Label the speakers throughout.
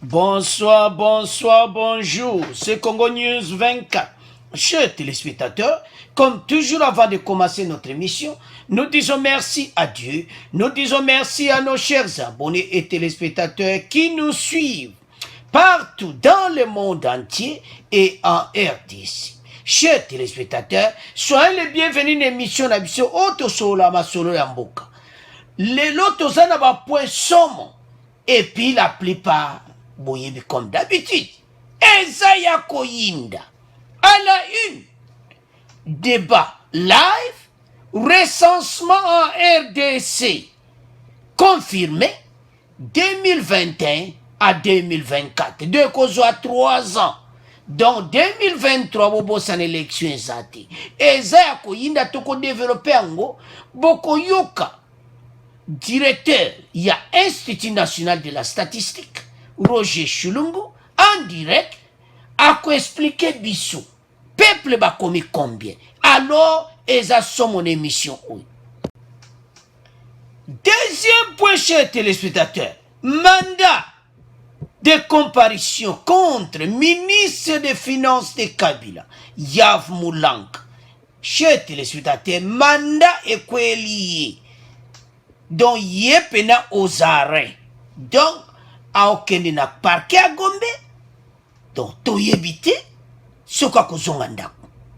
Speaker 1: Bonsoir, bonsoir, bonjour. C'est Congo News 24. Chers téléspectateurs, comme toujours avant de commencer notre émission, nous disons merci à Dieu, nous disons merci à nos chers abonnés et téléspectateurs qui nous suivent partout dans le monde entier et en RDC. Chers téléspectateurs, soyez les bienvenus dans l'émission d'Abisso Auto Solo Masolo Yamboka. Les lotos en avoir point somme et puis la plupart boyebi comme d'habitude. Ezaya Koyinda à la une. Débat live, recensement en RDC confirmé 2021 à 2024. Deux causes à 3 ans. Donc 2023, bobo san élection ezati. Ezaya Koyinda toko développer ango boko yoka. Directeur, il y a Institut National de la Statistique, Roger Chulungu, en direct, a expliqué Bissou. Peuple va commis combien? Alors, ils ont mon émission. Deuxième point, chers téléspectateurs, mandat de comparution contre ministre des Finances de Kabila, Yav Moulang. Chers téléspectateurs, mandat est quoi lié? Donc, yepena aux arrêts. Donc, a aucun na parquet à Gombe. Donc, to yebite, ce qu'a kozonganda.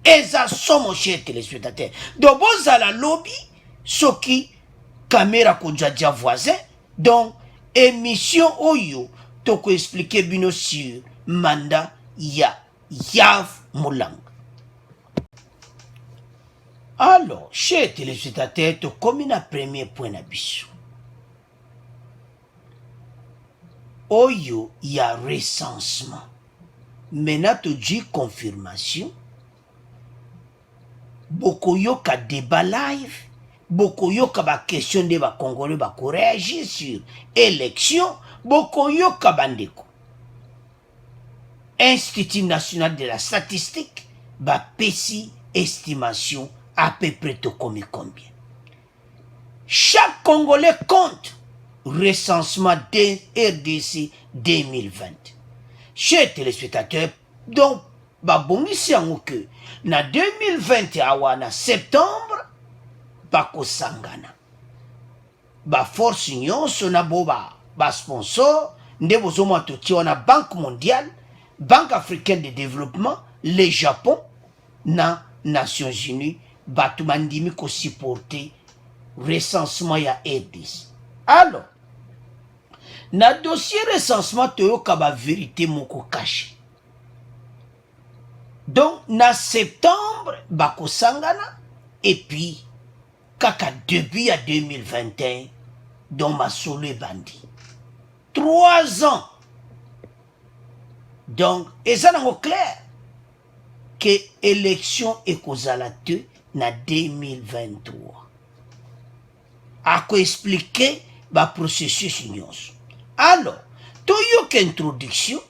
Speaker 1: Et ça, sont mon cher téléspectateur. Donc, vous à la lobby, ce qui, caméra kodjadja voisin. Donc, émission Oyo, to ko expliquer bino sur mandat ya Yav Moulang. Alors, chers téléspectateurs, comme un premier point d'abissou. Oyo, il y a recensement. Maintenant, tu dis confirmation. Beaucoup yo ka débat live. Beaucoup yo ka ba question de ba Congolais ba ko réagir sur élection. Beaucoup yo ka bandeko. Institut National de la Statistique ba pesi estimation à peu près tout comme combien. Chaque Congolais compte recensement de RDC 2020. Chers téléspectateurs, donc, babongisi yango que na 2020 awana septembre bako sangana. Ba force nyonso na boba ba sponsor nde bozomo atoti wana Banque mondiale, Banque africaine de développement, le Japon na Nations Unies batu mandimi ko supporter recensement ya RDC. Alors, na dossier recensement toyoka ba vérité moko caché. Donc, na septembre bako sangana et puis kaka début à 2021 donc masolo bandi. 3 ans. Donc, et ça n'a clair que élection ekozala te na 2023. A ko expliquer ba processus nyonso. Alors, toyoka introduction,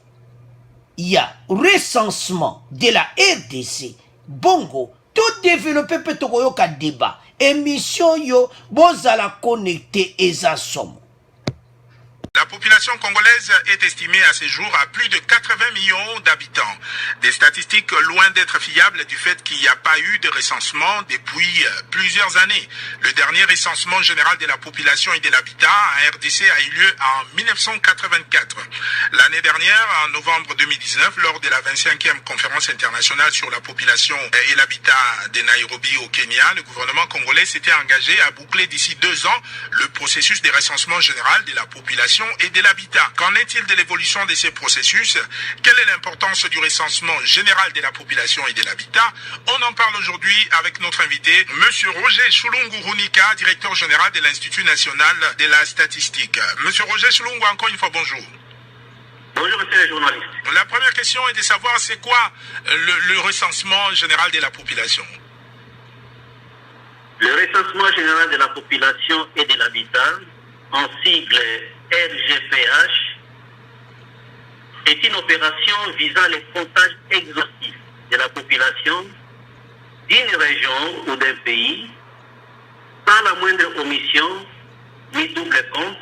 Speaker 1: il y a recensement de la RDC, bongo, tout développé peut toyoka débat, émission yo, bozala connecté eza somo.
Speaker 2: La population congolaise est estimée à ce jour à plus de 80 millions d'habitants. Des statistiques loin d'être fiables du fait qu'il n'y a pas eu de recensement depuis plusieurs années. Le dernier recensement général de la population et de l'habitat à RDC a eu lieu en 1984. L'année dernière, en novembre 2019, lors de la 25e conférence internationale sur la population et l'habitat de Nairobi au Kenya, le gouvernement congolais s'était engagé à boucler d'ici 2 ans le processus de recensement général de la population et de l'habitat. Qu'en est-il de l'évolution de ces processus? Quelle est l'importance du recensement général de la population et de l'habitat? On en parle aujourd'hui avec notre invité, Monsieur Roger Chulungu Runika, directeur général de l'Institut National de la Statistique. Monsieur Roger Chulungu, encore une fois, bonjour.
Speaker 3: Bonjour, monsieur le journaliste.
Speaker 2: La première question est de savoir c'est quoi le recensement général de la population?
Speaker 3: Le recensement général de la population et de l'habitat, en sigle RGPH, est une opération visant le comptage exhaustif de la population d'une région ou d'un pays, sans la moindre omission ni double compte,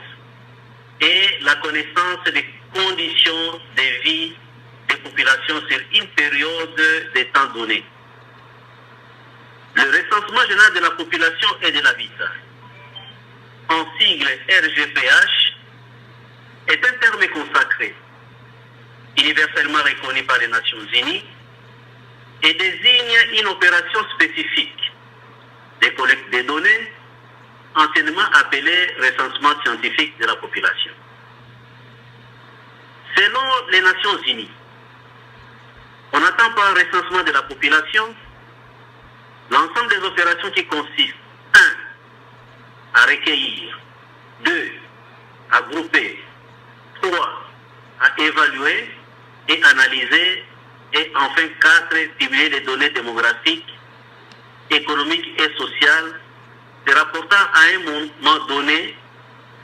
Speaker 3: et la connaissance des conditions de vie des populations sur une période de temps donné. Le recensement général de la population et de l'habitat, en sigle RGPH, est un terme consacré, universellement reconnu par les Nations Unies, et désigne une opération spécifique de collecte des données, anciennement appelée recensement scientifique de la population. Selon les Nations Unies, on n'attend pas un recensement de la population l'ensemble des opérations qui consistent 1. à recueillir, 2. à grouper, 3. à évaluer et analyser, et enfin 4. publier les données démographiques, économiques et sociales se rapportant à un moment donné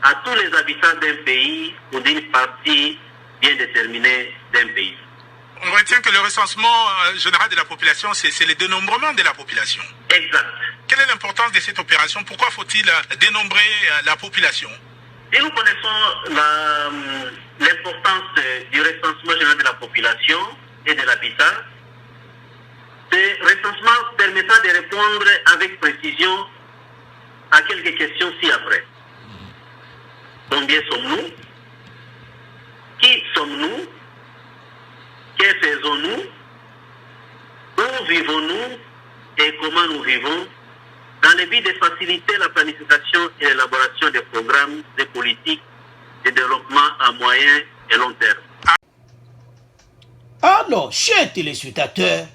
Speaker 3: à tous les habitants d'un pays ou d'une partie bien déterminée d'un pays.
Speaker 2: On retient que le recensement général de la population, c'est le dénombrement de la population.
Speaker 3: Exact.
Speaker 2: Quelle est l'importance de cette opération? Pourquoi faut-il dénombrer la population?
Speaker 3: Et nous connaissons l'importance du recensement général de la population et de l'habitat. Ce recensement permettra de répondre avec précision à quelques questions ci-après. Combien sommes-nous? Qui sommes-nous? Que faisons-nous? Où vivons-nous et comment nous vivons? Dans le but de faciliter la planification et l'élaboration des programmes de politique de développement à moyen et long terme.
Speaker 1: Alors, chers téléspectateurs,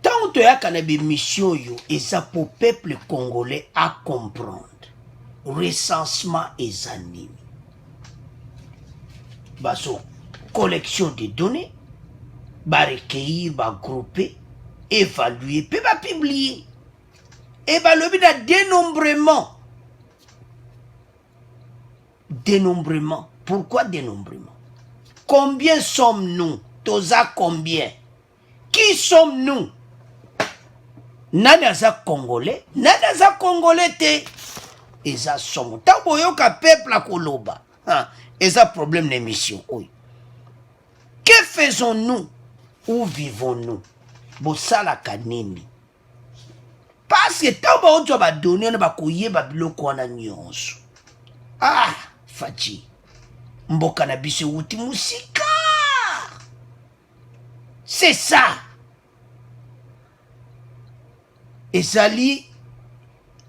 Speaker 1: tant que la mission et ça pour le peuple congolais à comprendre, recensement et anime. Baso, collection de données, recueillir, grouper, évaluer, puis publier. Et le but de dénombrement. Dénombrement. Pourquoi dénombrement? Combien sommes-nous? Toza combien? Qui sommes-nous? Nadaza Congolais? Nadaza Congolais te? Et ça sommes. Tant que peuple à Koloba. Et ça problème d'émission. Oui. Que faisons-nous? Où vivons-nous? Bosala kanini. Parce que tant que tu vas donner, on va couiller babiloko na nyonso. Ah, Faji. Mboka na biso wuti musika. C'est ça. Et Zali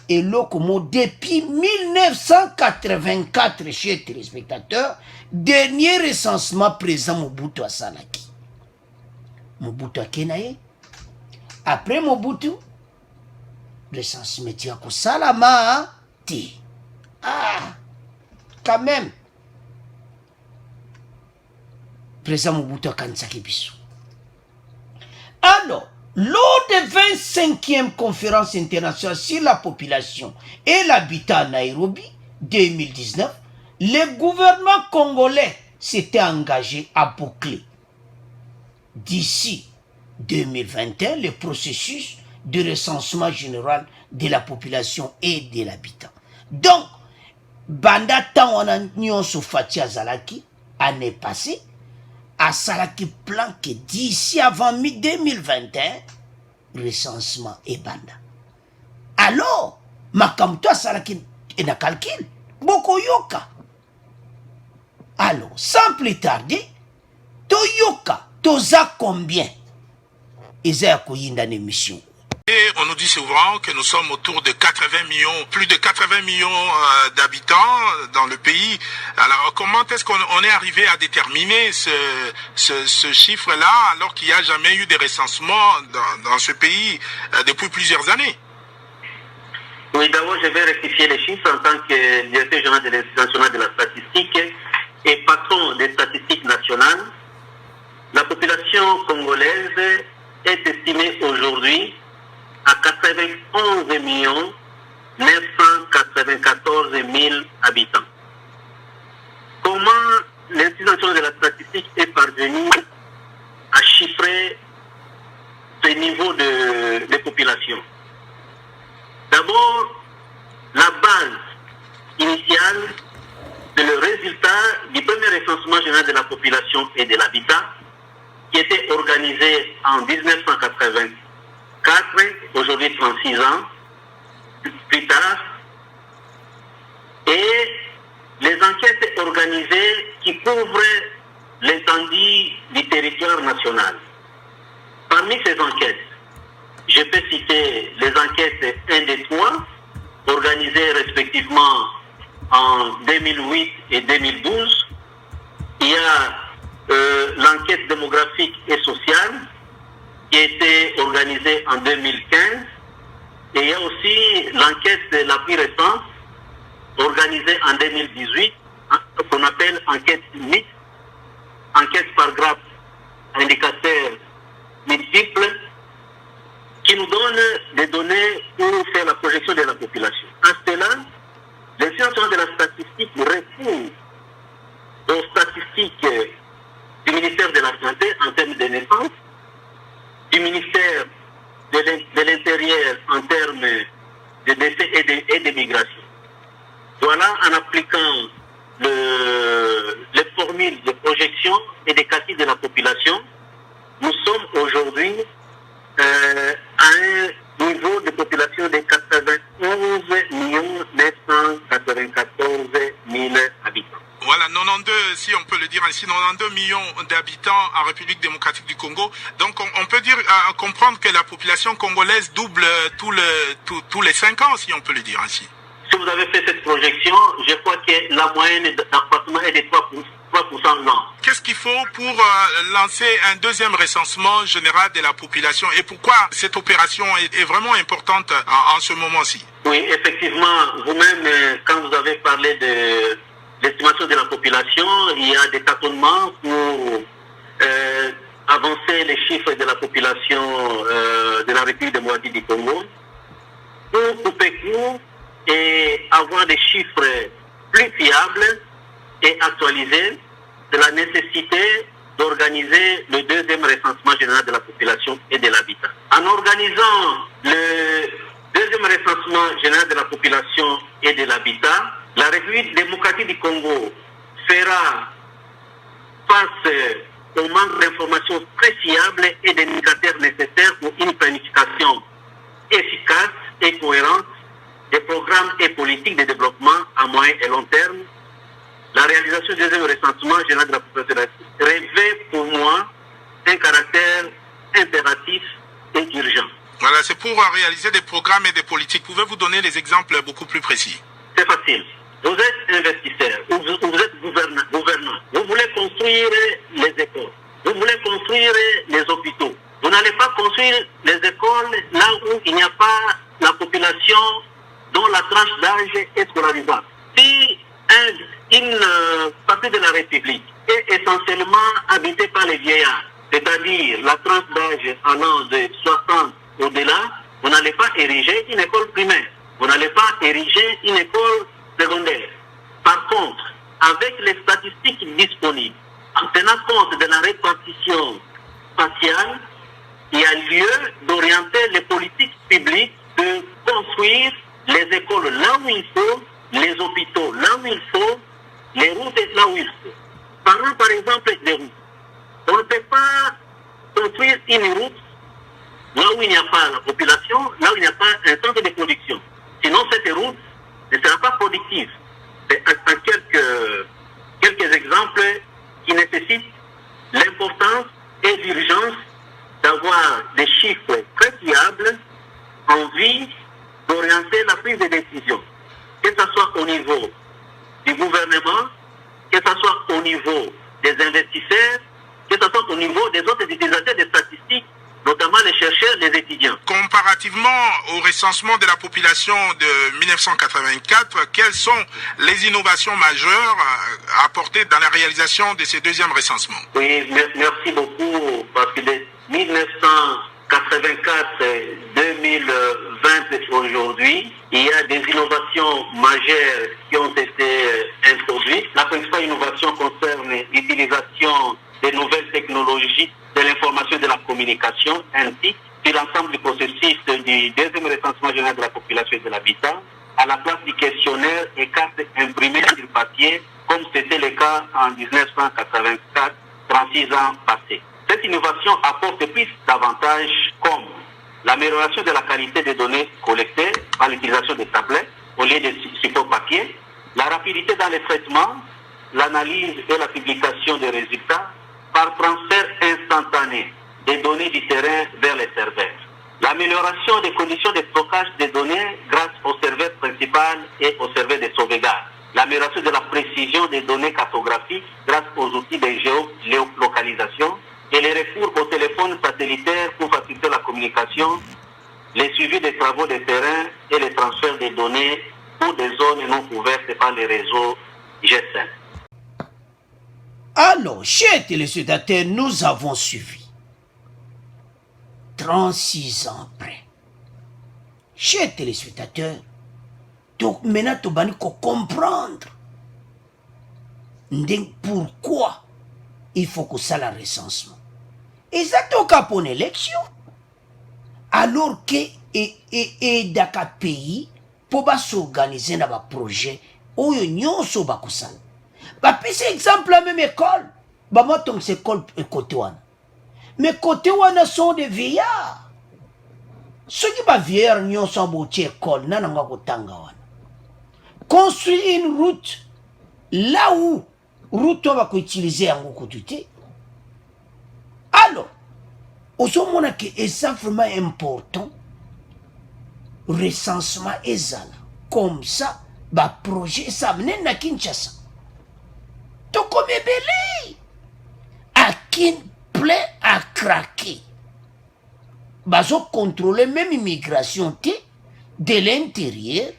Speaker 1: est là comme depuis 1984, chers téléspectateurs, dernier recensement présent Mobutu à Salaki. Mobutu à Kenaye. Après Mobutu, recensement à Salama, ti. Ah, quand même. Présent Mobutu à Kansaki Bissou. Alors, lors de 25e conférence internationale sur la population et l'habitat à Nairobi 2019, le gouvernement congolais s'était engagé à boucler d'ici 2021 le processus de recensement général de la population et de l'habitat. Donc, banda tant on a nyonso Fatia Zalaki, année passée, à Salaki plan que d'ici avant 2021, recensement et banda. Alors, makamto Salaki est un calcul, beaucoup yoka. Alors, sans plus tarder, toyoka, toza combien? Ils ont une émission.
Speaker 2: Et on nous dit souvent que nous sommes autour de 80 millions, plus de 80 millions d'habitants dans le pays. Alors comment est-ce qu'on est arrivé à déterminer ce chiffre-là alors qu'il n'y a jamais eu de recensement dans ce pays depuis plusieurs années?
Speaker 3: Oui, d'abord je vais rectifier les chiffres en tant que directeur général de l'Institut national de la statistique et patron des statistiques nationales. La population congolaise est estimée aujourd'hui à 91 994 000 habitants. Comment l'Institut national de la statistique est parvenu à chiffrer ce niveau de population? D'abord, la base initiale, c'est le résultat du premier recensement général général de la population et de l'habitat, qui était organisée en 1984, aujourd'hui 36 ans plus tard, et les enquêtes organisées qui couvrent l'étendue du territoire national. Parmi ces enquêtes, je peux citer les enquêtes 1 et 3, organisées respectivement en 2008 et 2012. Il y a l'enquête démographique et sociale qui a été organisée en 2015. Et il y a aussi l'enquête la plus récente, organisée en 2018, qu'on appelle enquête mixte, enquête par grappe, indicateur multiples, qui nous donne des données pour faire la projection de la population. En cela, les sciences de la statistique recourent aux statistiques du ministère de la Santé en termes de naissance, du ministère de l'Intérieur en termes de décès et de migration. Voilà, en appliquant les formules de projection et de calcul de la population, nous sommes aujourd'hui à un niveau de population de 91 994 000 habitants.
Speaker 2: Voilà, 92, si on peut le dire ainsi, 92 millions d'habitants en République démocratique du Congo. Donc on peut dire, comprendre que la population congolaise double tous les 5 ans, si on peut le dire ainsi.
Speaker 3: Si vous avez fait cette projection, je crois que la moyenne d'accroissement est de 3% l'an.
Speaker 2: Qu'est-ce qu'il faut pour lancer un deuxième recensement général de la population et pourquoi cette opération est vraiment importante en ce moment-ci?
Speaker 3: Oui, effectivement, vous-même, quand vous avez parlé de l'estimation de la population, il y a des tâtonnements pour avancer les chiffres de la population de la République démocratique du Congo. Pour couper court et avoir des chiffres plus fiables et actualisés, de la nécessité d'organiser le deuxième recensement général de la population et de l'habitat. En organisant le deuxième recensement général de la population et de l'habitat, la République démocratique du Congo fera face au manque d'informations très fiables et d'indicateurs nécessaires pour une planification efficace et cohérente des programmes et politiques de développement à moyen et long terme. La réalisation du deuxième recensement général de la population revêt pour moi un caractère impératif et urgent.
Speaker 2: Voilà, c'est pour réaliser des programmes et des politiques. Pouvez-vous donner des exemples beaucoup plus précis?
Speaker 3: C'est facile. Vous êtes investisseur, vous êtes gouvernant. Vous voulez construire les écoles, vous voulez construire les hôpitaux. Vous n'allez pas construire les écoles là où il n'y a pas la population dont la tranche d'âge est scolarisable. Si une partie de la République est essentiellement habitée par les vieillards, c'est-à-dire la tranche d'âge allant de 60 au-delà, vous n'allez pas ériger une école primaire, vous n'allez pas ériger une école secondaire. Par contre, avec les statistiques disponibles, en tenant compte de la répartition spatiale, il y a lieu d'orienter les politiques publiques, de construire les écoles là où il faut, les hôpitaux là où il faut, les routes là où il faut. Parlons par exemple des routes. On ne peut pas construire une route là où il n'y a pas la population, là où il n'y a pas un centre de production. Sinon, cette route ne sera pas productive. C'est quelques exemples qui nécessitent l'importance et l'urgence d'avoir des chiffres très fiables en vue d'orienter la prise de décision, que ce soit au niveau du gouvernement, que ce soit au niveau des investisseurs, que ce soit au niveau des autres utilisateurs des statistiques, notamment les chercheurs, les étudiants.
Speaker 2: Comparativement au recensement de la population de 1984, quelles sont les innovations majeures apportées dans la réalisation de ces deuxièmes recensements?
Speaker 3: Oui, merci beaucoup, parce que de 1984-2020 aujourd'hui, il y a des innovations majeures qui ont été introduites. La principale innovation concerne l'utilisation des nouvelles technologies de l'information et de la communication, ainsi sur l'ensemble du processus du deuxième recensement général de la population et de l'habitat, à la place du questionnaire et cartes imprimées sur papier comme c'était le cas en 1984, 36 ans passés. Cette innovation apporte plus d'avantages comme l'amélioration de la qualité des données collectées par l'utilisation des tablettes au lieu de support papier, la rapidité dans les traitements, l'analyse et la publication des résultats par transfert instantané des données du terrain vers les serveurs. L'amélioration des conditions de stockage des données grâce au serveur principal et au serveur de sauvegarde. L'amélioration de la précision des données cartographiques grâce aux outils de géolocalisation et les recours au téléphone satellitaire pour faciliter la communication, les suivis des travaux de terrain et le transfert des données pour des zones non couvertes par les réseaux GSM.
Speaker 1: Alors, chers téléspectateurs, nous avons suivi. 36 ans après. Chers téléspectateurs, donc maintenant, tu vas comprendre pourquoi il faut que ça la recensement. Et ça toca pour une élection. Alors que dans un pays, pour s'organiser dans un projet, où il y a un projet. Par exemple, la même école, moi, c'est l'école côté. Mais côté wana sont des vieillards. Ceux qui sont vieillards, ils sont à l'école, construire une route là où route on va utiliser en côté. Alors, au moment que c'est vraiment important, recensement est là. Comme ça, le projet ça mène à Kinshasa. Donc comme belé à Kin plein à craquer. Bazo contrôler même immigration de l'intérieur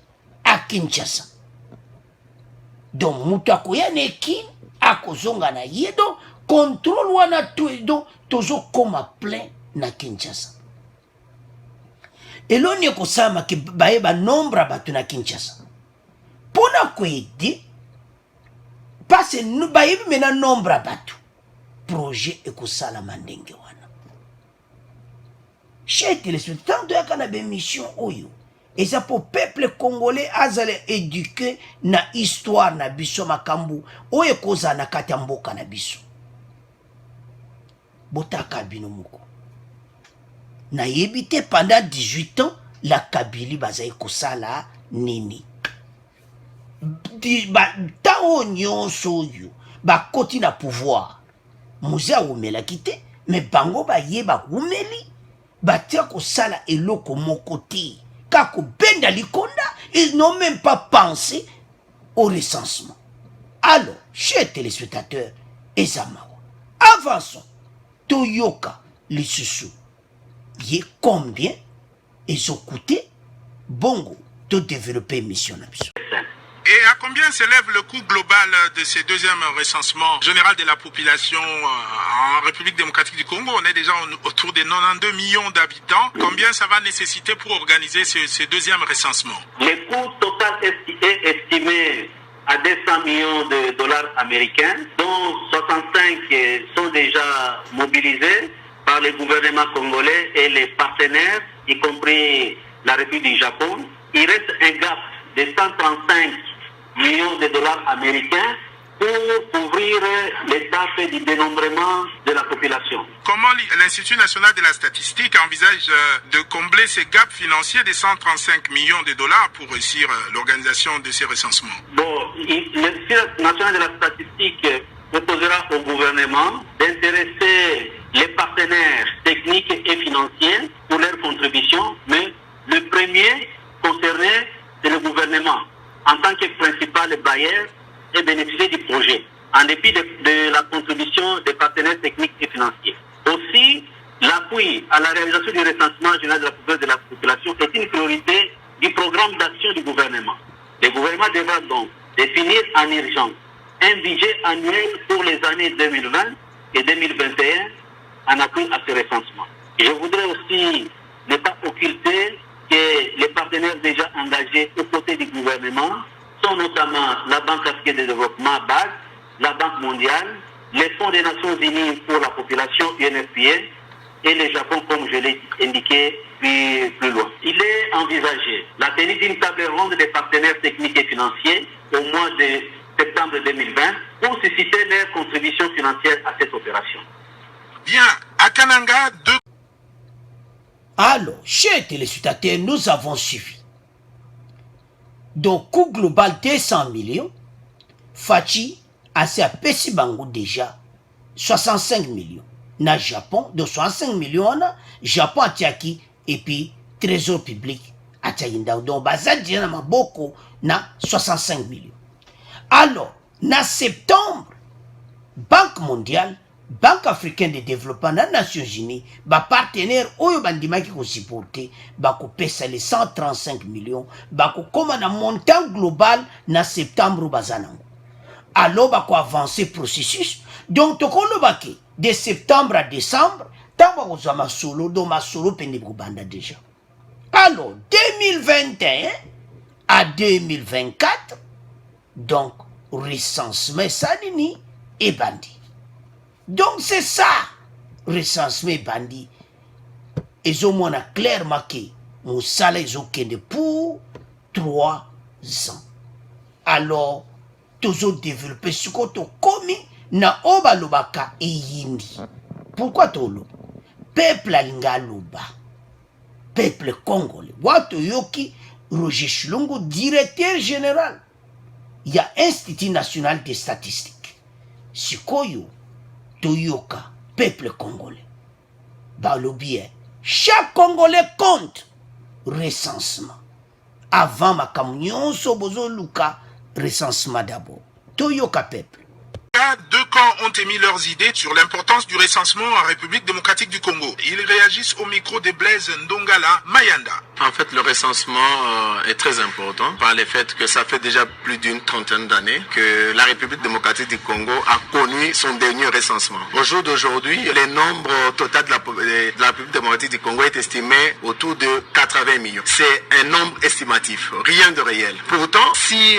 Speaker 1: à Kinshasa. Donc mutakoya nekin a kozonga na yedo contrôle wana tout tozo comme plein na Kinshasa. Et l'on y kosama ki baeba nombre batu na Kinshasa. Pona kwedi parce nous baeba mena nombre batu. Projet ekosala mandenge wana. Chez téléspectateurs, tant de yakana be mission oyo. Et ça pour peuple congolais azale éduqué na histoire na biso makambu oyo koza na katamboka na biso. Botaka bino moko. Na yebite pendant 18 ans la Kabylie bazaye kosala nini. Ta nyonso oyo ba koti na pouvoir. Mouza oumela kite, mais bango ba yeba oumeli, ba tia ko sala eloko mokoti, kako benda likonda, ils n'ont même pas pensé au recensement. Alors, chers téléspectateurs, ezamawa, avançons, toyoka, les sous yé combien, ils ont coûté, bongo, de développer mission nabiso.
Speaker 2: Et à combien s'élève le coût global de ce deuxième recensement général de la population en République démocratique du Congo? On est déjà autour de 92 millions d'habitants. Combien ça va nécessiter pour organiser ce deuxième recensement?
Speaker 3: Le coût total est estimé à 200 millions de dollars américains, dont 65 sont déjà mobilisés par le gouvernement congolais et les partenaires, y compris la République du Japon. Il reste un gap de 135 millions de dollars américains pour couvrir l'étape du dénombrement de la population.
Speaker 2: Comment l'Institut national de la statistique envisage de combler ces gaps financiers de 135 millions de dollars pour réussir l'organisation de ces recensements?
Speaker 3: Bon, l'Institut national de la statistique proposera au gouvernement d'intéresser les partenaires techniques et financiers pour leur contribution, mais le premier concerné, c'est le gouvernement en tant que principal bailleur et bénéficiaire du projet, en dépit de la contribution des partenaires techniques et financiers. Aussi, l'appui à la réalisation du recensement général de la population est une priorité du programme d'action du gouvernement. Le gouvernement devra donc définir en urgence un budget annuel pour les années 2020 et 2021 en appui à ce recensement. Et je voudrais aussi ne pas occulter que les partenaires déjà engagés aux côtés du gouvernement sont notamment la Banque africaine de développement BAD, la Banque mondiale, les fonds des Nations unies pour la population UNFPA et le Japon, comme je l'ai indiqué plus loin. Il est envisagé la tenue d'une table ronde des partenaires techniques et financiers au mois de septembre 2020 pour susciter leur contribution financière à cette opération.
Speaker 2: Bien, à Kananga, deux...
Speaker 1: Alors, chers téléspectateurs, nous avons suivi. Donc, coût global 200 millions, Fachi a fait Bango déjà 65 millions. Na Japon, de 65 millions, Japon a tiaki, et puis Trésor public a tiaki. Donc, Bazadi na Maboko na 65 millions. Alors, na septembre, Banque mondiale, Banque africaine de développement des Nations Unies, ba partenaire oyo bandima qui ko supporter, ba ko pesa les 135 millions, ba ko comme na montant global na septembre bazanango. Alors ba ko avancer processus. Donc to ko lobaki de septembre à décembre, tamba ko zama solo do ma solo pende ko banda déjà. Alors 2021 à 2024, donc recensement salini et bandit. Donc c'est ça, recensement bandit. Ils ont clairement que nous salaires pour 3 ans. Alors, toujours développer ce qu'on a commis na oba lobaka et yindi. Pourquoi tolo? Peuple alinga loba. Peuple congolais. Wato yoki Roger Chilongo, directeur général. Il y a Institut national des statistiques. Sikoyo Toyoka, peuple congolais. Balobi, chaque Congolais compte recensement. Avant ma camion, sobozo luka, recensement d'abord. Toyoka, peuple.
Speaker 2: Deux camps ont émis leurs idées sur l'importance du recensement en République démocratique du Congo. Ils réagissent au micro de Blaise Ndongala Mayanda.
Speaker 4: En fait, le recensement est très important par le fait que ça fait déjà plus d'une trentaine d'années que la République démocratique du Congo a connu son dernier recensement. Au jour d'aujourd'hui, le nombre total de la République démocratique du Congo est estimé autour de 80 millions. C'est un nombre estimatif, rien de réel. Pourtant, si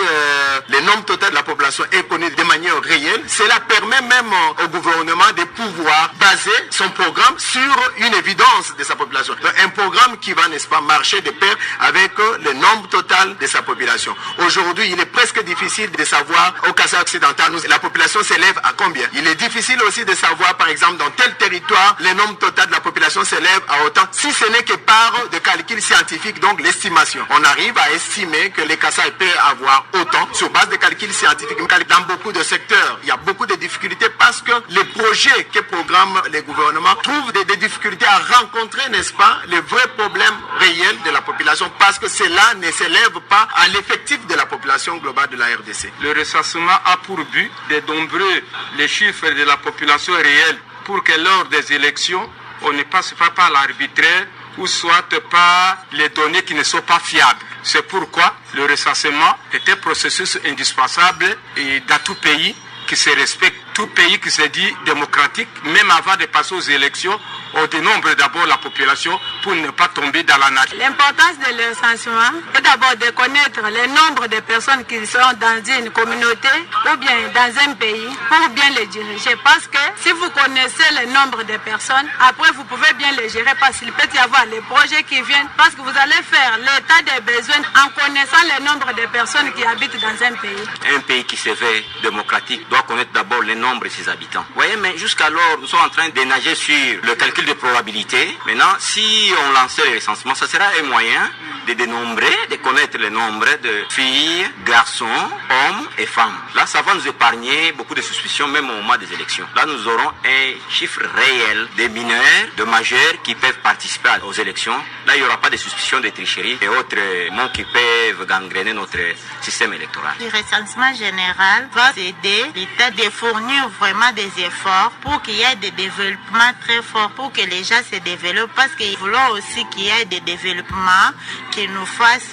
Speaker 4: le nombre total de la population est connu de manière réelle, cela permet même au gouvernement de pouvoir baser son programme sur une évidence de sa population. Donc, un programme qui va, n'est-ce pas, marcher de pair avec le nombre total de sa population. Aujourd'hui, il est presque difficile de savoir au Kasaï occidental, la population s'élève à combien. Il est difficile aussi de savoir, par exemple, dans tel territoire, le nombre total de la population s'élève à autant, si ce n'est que par de calculs scientifiques, donc l'estimation. On arrive à estimer que les Kasaï peuvent avoir autant sur base de calculs scientifiques. Dans beaucoup de secteurs, il y a beaucoup de difficultés parce que les projets que programment les gouvernements trouvent des difficultés à rencontrer, n'est-ce pas, les vrais problèmes réels de la population parce que cela ne s'élève pas à l'effectif de la population globale de la RDC.
Speaker 5: Le recensement a pour but de nombrer les chiffres de la population réelle pour que lors des élections, on ne passe pas par l'arbitraire ou soit par les données qui ne sont pas fiables. C'est pourquoi le recensement est un processus indispensable et dans tout pays qui se respecte, tout pays qui se dit démocratique, même avant de passer aux élections, on dénombre d'abord la population pour ne pas tomber dans la nature.
Speaker 6: L'importance de l'recensement est d'abord de connaître le nombre de personnes qui sont dans une communauté ou bien dans un pays pour bien les diriger. Parce que si vous connaissez le nombre de personnes, après vous pouvez bien les gérer parce qu'il peut y avoir les projets qui viennent parce que vous allez faire l'état des besoins en connaissant le nombre de personnes qui habitent dans un pays.
Speaker 7: Un pays qui se veut démocratique doit connaître d'abord le nombre de ses habitants. Vous voyez, mais jusqu'alors, nous sommes en train de nager sur le calcul de probabilité. Maintenant, si on lançait le recensement, ça sera un moyen de dénombrer, de connaître le nombre de filles, garçons, hommes et femmes. Là, ça va nous épargner beaucoup de suspicions, même au moment des élections. Là, nous aurons un chiffre réel des mineurs, de majeurs qui peuvent participer aux élections. Là, il n'y aura pas de suspicions de tricherie et autres mots qui peuvent gangréner notre système électoral.
Speaker 8: Le recensement général va aider l'État de fournir vraiment des efforts pour qu'il y ait des développements très forts, pour que les gens se développent, parce qu'ils voulons aussi qu'il y ait des développements qui nous fassent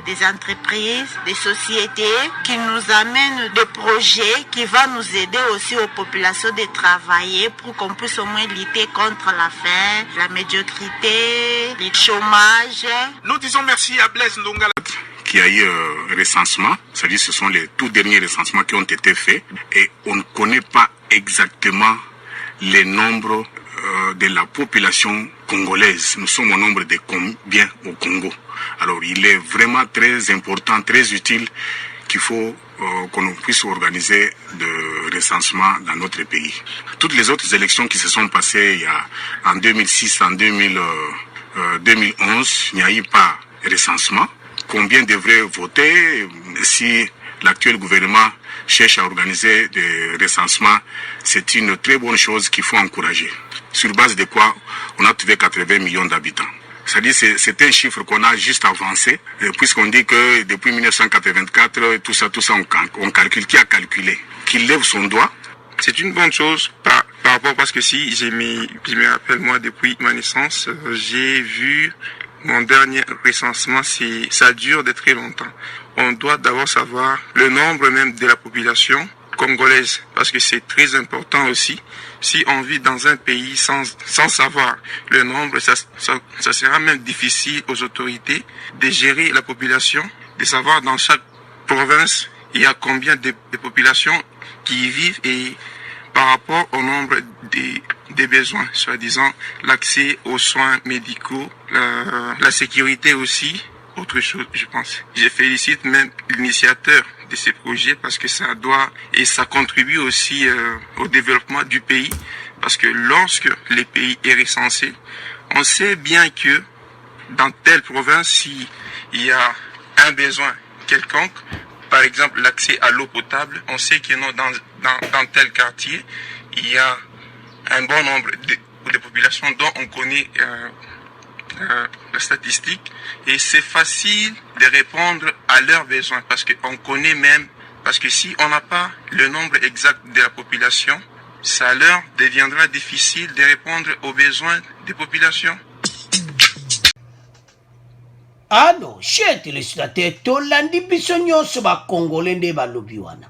Speaker 8: des entreprises, des sociétés, qui nous amènent des projets qui vont nous aider aussi aux populations de travailler pour qu'on puisse au moins lutter contre la faim, la médiocrité, le chômage.
Speaker 2: Nous disons merci à Blaise Ndongala qui a eu recensement, c'est-à-dire ce sont les tout derniers recensements qui ont été faits et on ne connaît pas exactement les nombres de la population congolaise. Nous sommes au nombre de combien au Congo. Alors il est vraiment très important, très utile qu'il faut qu'on puisse organiser de recensement dans notre pays. Toutes les autres élections qui se sont passées en 2006, en 2011, il n'y a eu pas de recensement. Combien devraient voter si l'actuel gouvernement cherche à organiser des recensements? C'est une très bonne chose qu'il faut encourager. Sur base de quoi on a trouvé 80 millions d'habitants. C'est-à-dire c'est un chiffre qu'on a juste avancé, puisqu'on dit que depuis 1984, tout ça, on calcule. Qui a calculé? Qui lève son doigt?
Speaker 9: C'est une bonne chose par rapport, parce que si je me rappelle, moi, depuis ma naissance, j'ai vu mon dernier recensement, ça dure de très longtemps. On doit d'abord savoir le nombre même de la population congolaise, parce que c'est très important aussi. Si on vit dans un pays sans savoir le nombre, ça sera même difficile aux autorités de gérer la population, de savoir dans chaque province il y a combien de populations qui y vivent, et par rapport au nombre des besoins, soi-disant l'accès aux soins médicaux, la sécurité aussi, autre chose, je pense. Je félicite même l'initiateur de ces projets, parce que ça contribue aussi au développement du pays, parce que lorsque le pays est recensé, on sait bien que dans telle province, s'il y a un besoin quelconque, par exemple l'accès à l'eau potable, on sait que non, dans tel quartier, il y a un bon nombre de populations dont on connaît la statistique, et c'est facile de répondre à leurs besoins, parce qu'on connaît même, parce que si on n'a pas le nombre exact de la population, ça leur deviendra difficile de répondre aux besoins des populations.
Speaker 1: Alors, chers téléspectateurs, tolandi biso nyonso ba Congolais nde balobi wana.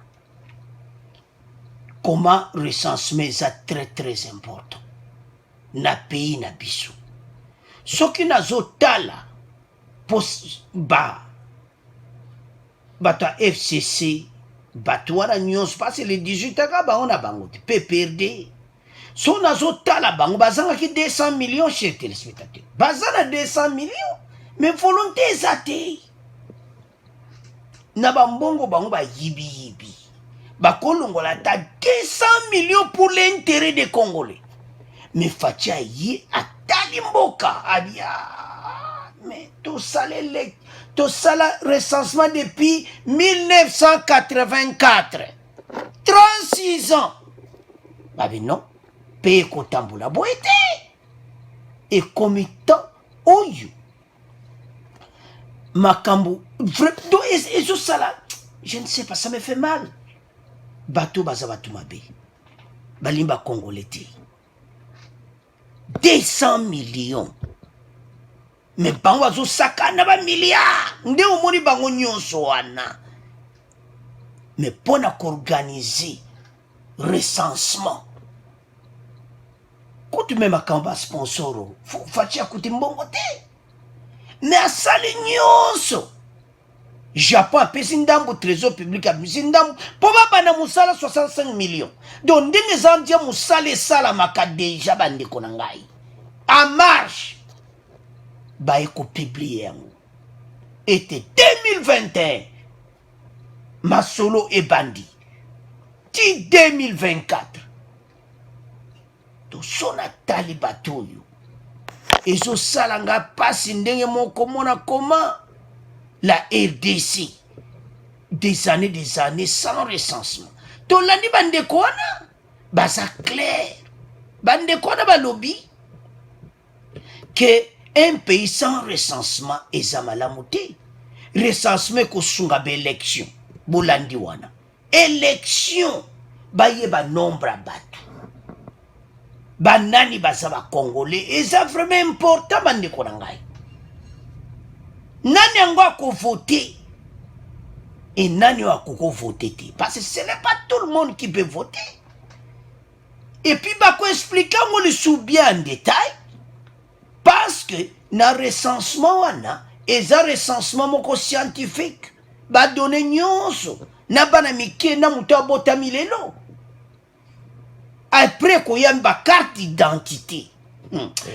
Speaker 1: Comment recensement est très très important na pays na biso. Soki nazotala bato FCC, bato wana nyonso, parce que le 18 aka bango na bango te, PPRD. So nazotala bango bazangaki 200 millions chez téléspectateurs. Bazana 200 millions, mais volonté ezate. Na bambongo bango ba yibi. Bakolongola ta 200 millions pour l'intérêt des Congolais. Mais Fatia yi atali mboka abia. Mais tout ça le recensement depuis 1984. 36 ans. Babi non, paye kotambula boete. Et comitant oyo. Makambu, et tout ça là, je ne sais pas, ça me fait mal. Bato bazabatu mabe. Balimba Congolais. 200 millions. Mais bango azo sakana ba milliards. Nde omoni bango nyonso wana. Mais pour organiser recensement. Koute même akamba sponsoro. Fatia koute mbongo te. Mais asali nyonso. Japon a payé ndambo trésor public a payé ndambo pour bana musala 65 millions. Donc ndenge zandia musala sala maka déjà bande konangai. En marche. Ba eko publier yango. Était 2021. Masolo et bandi. Ti 2024. To sona talibato yo. Ezo salanga pasi ndenge moko mona comment la RDC des années sans recensement. To landi bande kona baza clair. Bande kona ba lobby que un pays sans recensement est malamuté. Recensement ko sunga be élection. Bolandi wana. Élection ba yeba nombre batu. Banani baza ba Congolais et ça vraiment important bande kona ngai. Nani yango ako voter et nani ako voter te, parce que ce n'est pas tout le monde qui peut voter. Et puis bako expliquer moi le sous bien en détail, parce que na recensement wana eza recensement moko scientifique ba donner nyonso na bana mike na muto abotami lelo. Après ko yamba carte d'identité.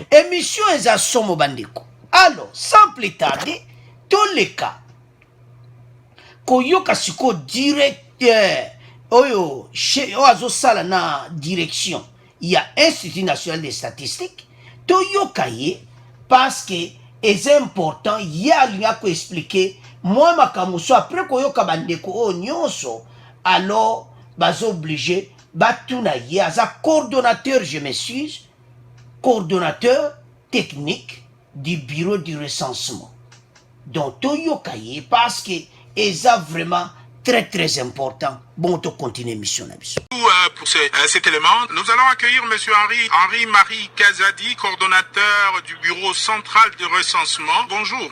Speaker 1: Émission eza somo bandeko. Alors, sans plus tarder, tous les cas, koyoka siko directeur oyo azo sala na direction ya Institut National des Statistiques toyoka ye parce que c'est important ya linga ko expliquer moi makamuso après koyoka bandeko o nyonso alors bazo obligé batuna ye aza coordonnateur je m'excuse coordonnateur technique du bureau du recensement donc toyoka ye parce que eza vraiment très important. Bon, on continue mission.
Speaker 2: Pour cet élément, nous allons accueillir M. Henri-Marie Kazadi, coordonnateur du bureau central de recensement. Bonjour.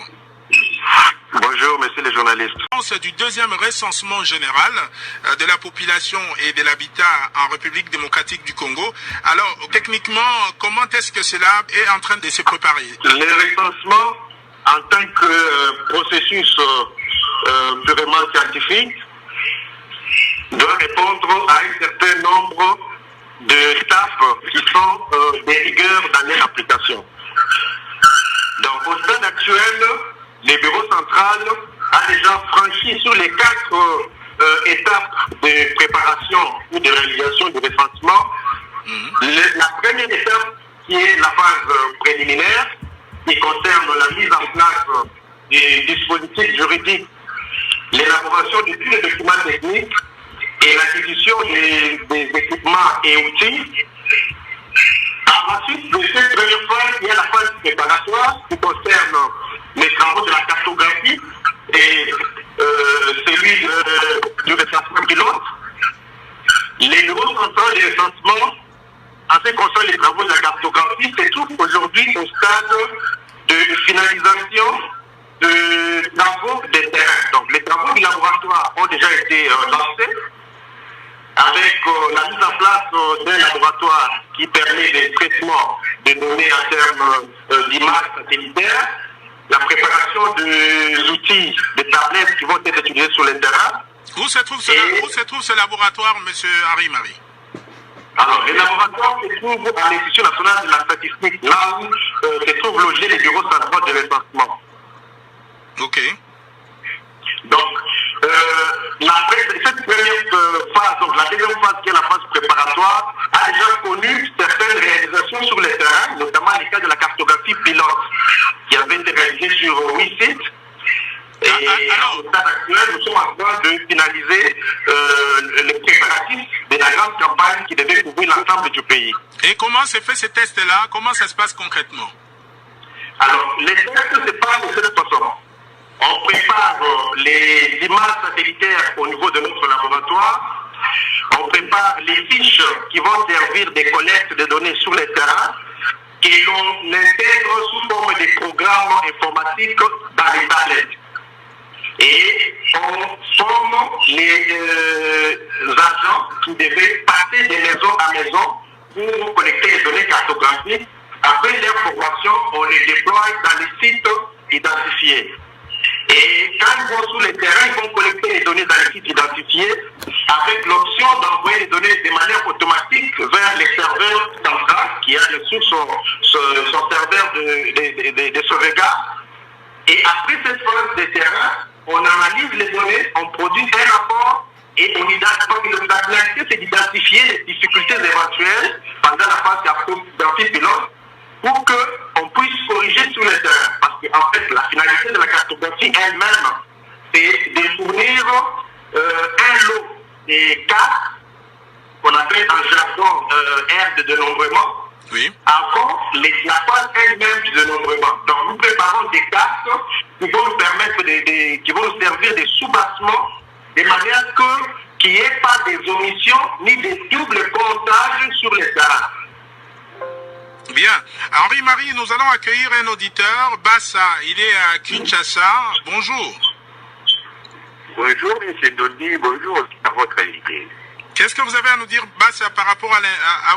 Speaker 10: Bonjour, messieurs les journalistes.
Speaker 2: Du deuxième recensement général de la population et de l'habitat en République démocratique du Congo. Alors, techniquement, comment est-ce que cela est en train de se préparer?
Speaker 10: Le recensement, en tant que processus purement scientifique, doit répondre à un certain nombre d'étapes qui sont des rigueurs dans leur application. Donc, au stade actuel, le bureau central a déjà franchi sur les 4 étapes de préparation ou de réalisation du recensement. La première étape, qui est la phase préliminaire, qui concerne la mise en place des dispositifs juridiques, l'élaboration de tous les documents techniques et l'acquisition des équipements et outils. À la suite de cette première phase, il y a la phase préparatoire qui concerne les travaux de la cartographie et celui du recensement pilote. Les bureaux centraux de recensement, en ce qui concerne les travaux de la cartographie, se trouvent aujourd'hui au stade de finalisation de travaux de terrain. Donc les travaux du laboratoire ont déjà été lancés avec la mise en place d'un laboratoire qui permet le traitement des données en termes d'images satellitaires, la préparation des outils, des tablettes qui vont être utilisés sur le terrain.
Speaker 2: Où se trouve ce laboratoire, M. Henri-Marie?
Speaker 10: Alors, le laboratoire se trouve à l'Institut national de la statistique, là où se trouvent logés les bureaux centraux de recensement.
Speaker 2: Ok.
Speaker 10: Donc, cette première phase, donc la deuxième phase qui est la phase préparatoire, a déjà connu certaines réalisations sur le terrain, notamment le cas de la cartographie pilote, qui avait été réalisée sur 8 sites. Et au stade actuel, nous sommes en train de finaliser les préparatifs de la grande campagne qui devait couvrir l'ensemble du pays.
Speaker 2: Et comment se fait ce test-là? Comment ça se passe concrètement?
Speaker 10: Alors, les tests se passent de cette façon. On prépare les images satellitaires au niveau de notre laboratoire. On prépare les fiches qui vont servir de collecte de données sur le terrain et l'on intègre sous forme de programmes informatiques dans les tablettes. Et on forme les agents qui devaient passer de maison à maison pour collecter les données cartographiques. Après leur formation, on les déploie dans les sites identifiés. Et quand ils vont sur le terrain, ils vont collecter les données dans les sites identifiés avec l'option d'envoyer les données de manière automatique vers les serveurs centrales qui a bien sûr son serveur de sauvegarde. Et après cette phase de terrain, on analyse les données, on produit un rapport et on identifie, c'est d'identifier les difficultés éventuelles pendant la phase cartographie pilote pour qu'on puisse corriger sur le terrain. Parce qu'en fait, la finalité de la cartographie elle-même, c'est de fournir un lot des cartes qu'on appelle en jargon aire de dénombrement,
Speaker 2: oui,
Speaker 10: avant la phase elle-même du dénombrement. Donc nous préparons des cartes qui vont nous permettre qui vont nous servir de sous-bassement de manière qu'il n'y ait pas des omissions ni des doubles comptages sur les terrains.
Speaker 2: Bien. Henri-Marie, nous allons accueillir un auditeur. Bassa, il est à Kinshasa. Bonjour.
Speaker 10: Bonjour, M. Dodi. Bonjour à votre invité.
Speaker 2: Qu'est-ce que vous avez à nous dire, Bassa, par rapport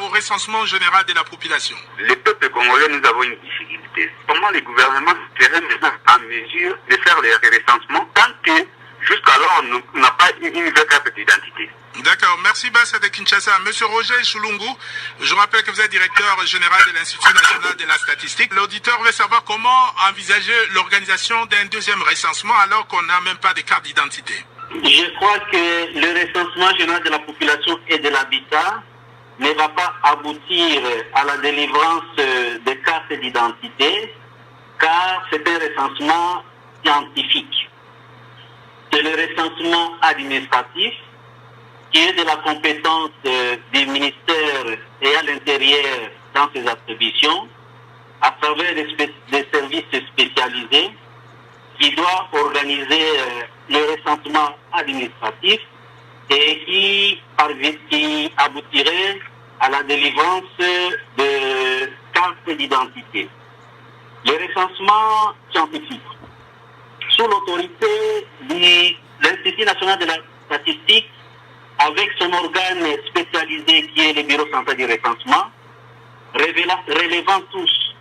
Speaker 2: au recensement général de la population?
Speaker 10: Les peuples congolais, nous avons une difficulté. Comment les gouvernements seraient maintenant en mesure de faire les recensements tant que jusqu'alors on n'a pas une vraie carte d'identité?
Speaker 2: D'accord, merci Bassa de Kinshasa. Monsieur Roger Chulungu, je rappelle que vous êtes directeur général de l'Institut national de la statistique. L'auditeur veut savoir comment envisager l'organisation d'un deuxième recensement alors qu'on n'a même pas de carte d'identité.
Speaker 3: Je crois que le recensement général de la population et de l'habitat ne va pas aboutir à la délivrance des cartes d'identité, car c'est un recensement scientifique. C'est le recensement administratif qui est de la compétence du ministère et à l'intérieur dans ses attributions, à travers des services spécialisés qui doivent organiser le recensement administratif et qui aboutirait à la délivrance de cartes d'identité. Le recensement scientifique, sous l'autorité de l'Institut national de la statistique, avec son organe spécialisé qui est le Bureau central du recensement, relevant tous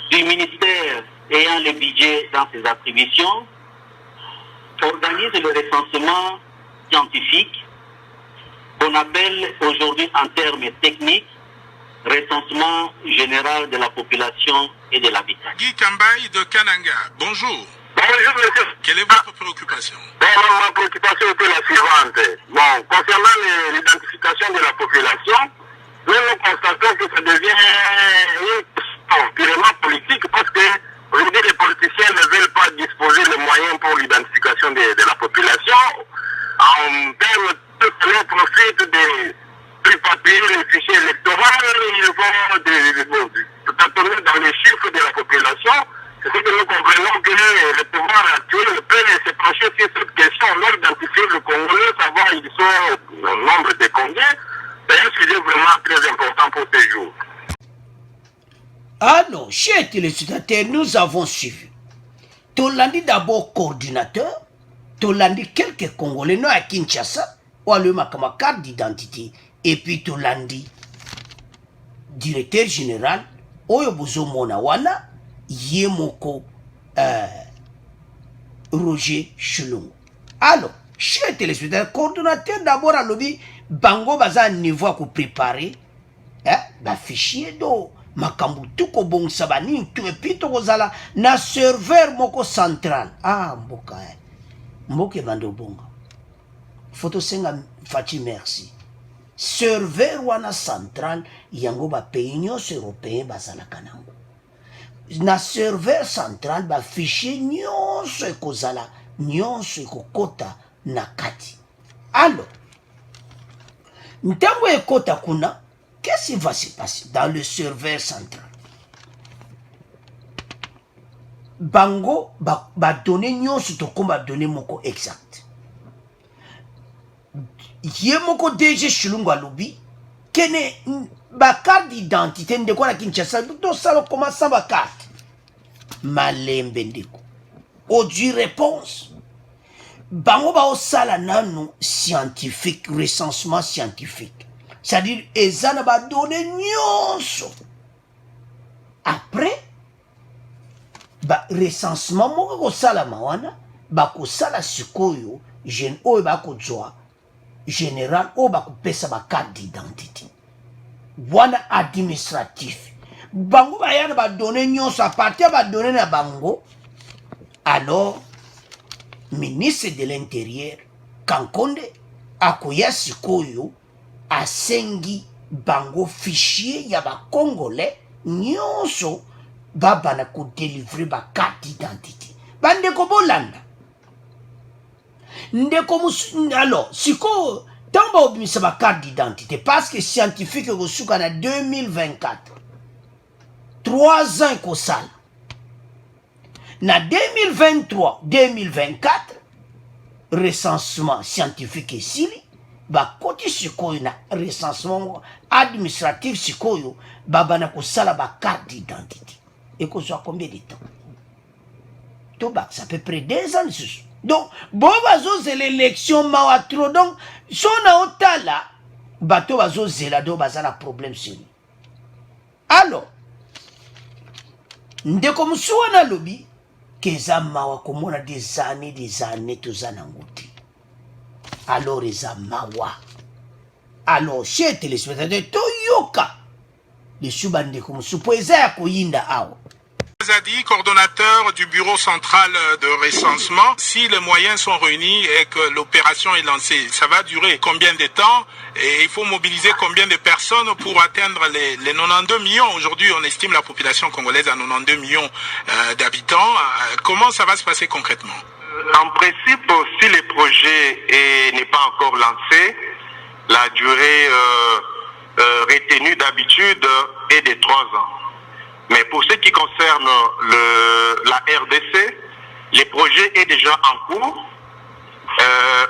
Speaker 3: du ministère ayant le budget dans ses attributions, organise le recensement scientifique qu'on appelle aujourd'hui en termes techniques recensement général de la population et de l'habitat.
Speaker 2: Guy Kambaï de Kananga, bonjour.
Speaker 10: Bonjour, monsieur.
Speaker 2: Quelle est votre préoccupation?
Speaker 10: Ma préoccupation était la suivante. Bon, concernant l'identification de la population, nous constatons que ça devient purement politique parce que aujourd'hui les politiciens ne veulent pas disposer de moyens pour l'identification de la population. En termes de cela profite des plus papiers, les fichiers électoraux, ils vont tâtonner dans les chiffres de la population. C'est ce que nous comprenons que le pouvoir actuel peut se pencher sur cette question, leur identifier le Congolais, savoir ils sont au nombre de combien. C'est un sujet vraiment très important pour ces jours.
Speaker 1: Alors, chers téléspectateurs, nous avons suivi. Tolandi d'abord coordinateur, Tolandi quelques Congolais, non à Kinshasa, ou à ma carte d'identité, et puis Tolandi directeur général, Oyobuzo Monawana, Yemoko Roger Chulungu. Alors, chers téléspectateurs, coordonnateur d'abord à lobby, Bango baza niveau pour préparer, fichier d'eau. Makambu tuko bon sabani tu epito kozala na serveur moko central mboka mboke bando bonga photo senga fati merci serveur wana central yango ba pays nyonso européen bazala kanango na serveur central ba fichier nyonso ekozala nyonso ekokota na kati. Alors ntango ekota kuna, qu'est-ce qui va se passer dans le serveur central? Bango ba donner nyonso to komba donner moko exact. Yé moko DG Chulungu alobi kene ba carte d'identité ndeko na Kinshasa to sala comment ça ba carte malembe ndeko. Audio réponse. Bango ba osala nanu scientifique, recensement scientifique. C'est-à-dire, ezana ba donné nyonso. Après, ba recensement moko ko sala mawana, ba ko sala sikoyo, jeune oyo ba ko joa, général oyo ba ko pesa ba carte d'identité. Wana administratif. Bango ba yana ba donné nyonso, à partir ba donné na bango, alors, ministre de l'Intérieur, Kankonde, akoya sikoyo, asengi bango fichier ya ba Congolais nyonso babana ko délivrer ba carte d'identité. Bande ko bolanda. Ndeko alors siko tamba obimisa ba carte d'identité parce que scientifique ko suka na 2024. 3 ans ko sala. Na 2023, 2024 recensement scientifique et sili ba koti sikoyo na recensement administratif sikoyo babana ko sala ba carte d'identité. Et qu'on soit combien de temps? Toba, ça peut près 2 ans. Donc, bon bazo c'est l'élection mawatro. Donc, son a otala bato bazo zelado bazala problème sur lui. Alors, ndeko musuwana lobi keza mawa komona des années tozanangote. Alors eza mawa. Alors chez téléspectateurs toyoka les subande comme supo eza ya koyinda awo.
Speaker 2: Kazadi, coordonnateur du bureau central de recensement. Si les moyens sont réunis et que l'opération est lancée, ça va durer combien de temps et il faut mobiliser combien de personnes pour atteindre les 92 millions? Aujourd'hui, on estime la population congolaise à 92 millions d'habitants. Comment ça va se passer concrètement?
Speaker 10: En principe, si le projet n'est pas encore lancé, la durée retenue d'habitude est de 3 ans. Mais pour ce qui concerne la RDC, le projet est déjà en cours.